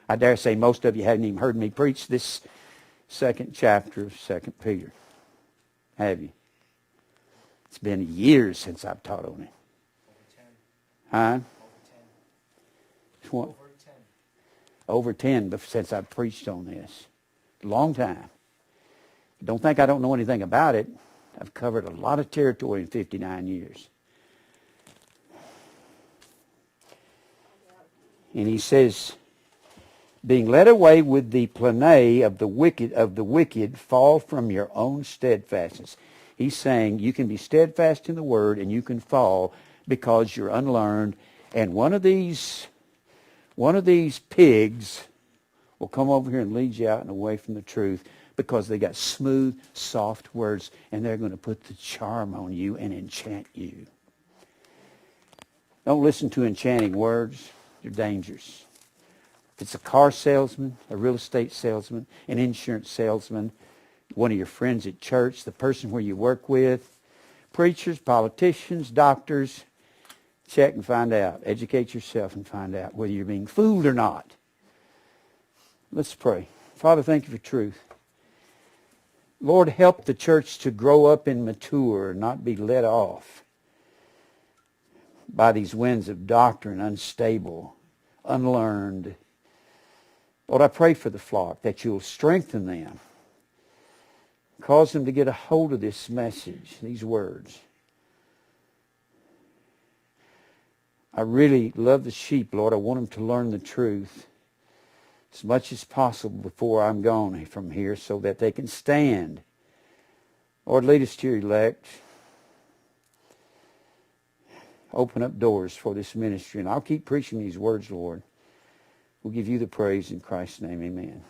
[SPEAKER 1] I dare say most of you hadn't even heard me preach this second chapter of 2 Peter. Have you? It's been years since I've taught on it. Huh? What? Over 10 since I've preached on this. Long time. Don't think I don't know anything about it. I've covered a lot of territory in 59 years. And he says, being led away with the plane of the wicked, fall from your own steadfastness. He's saying you can be steadfast in the word and you can fall because you're unlearned. And one of these pigs will come over here and lead you out and away from the truth because they got smooth, soft words, and they're going to put the charm on you and enchant you. Don't listen to enchanting words. They're dangerous. If it's a car salesman, a real estate salesman, an insurance salesman, one of your friends at church, the person where you work with, preachers, politicians, doctors, check and find out. Educate yourself and find out whether you're being fooled or not. Let's pray. Father, thank you for truth. Lord, help the church to grow up and mature, not be led off by these winds of doctrine, unstable, unlearned. Lord, I pray for the flock that you'll strengthen them. Cause them to get a hold of this message, these words. I really love the sheep, Lord. I want them to learn the truth as much as possible before I'm gone from here so that they can stand. Lord, lead us to your elect. Open up doors for this ministry. And I'll keep preaching these words, Lord. We'll give you the praise in Christ's name. Amen.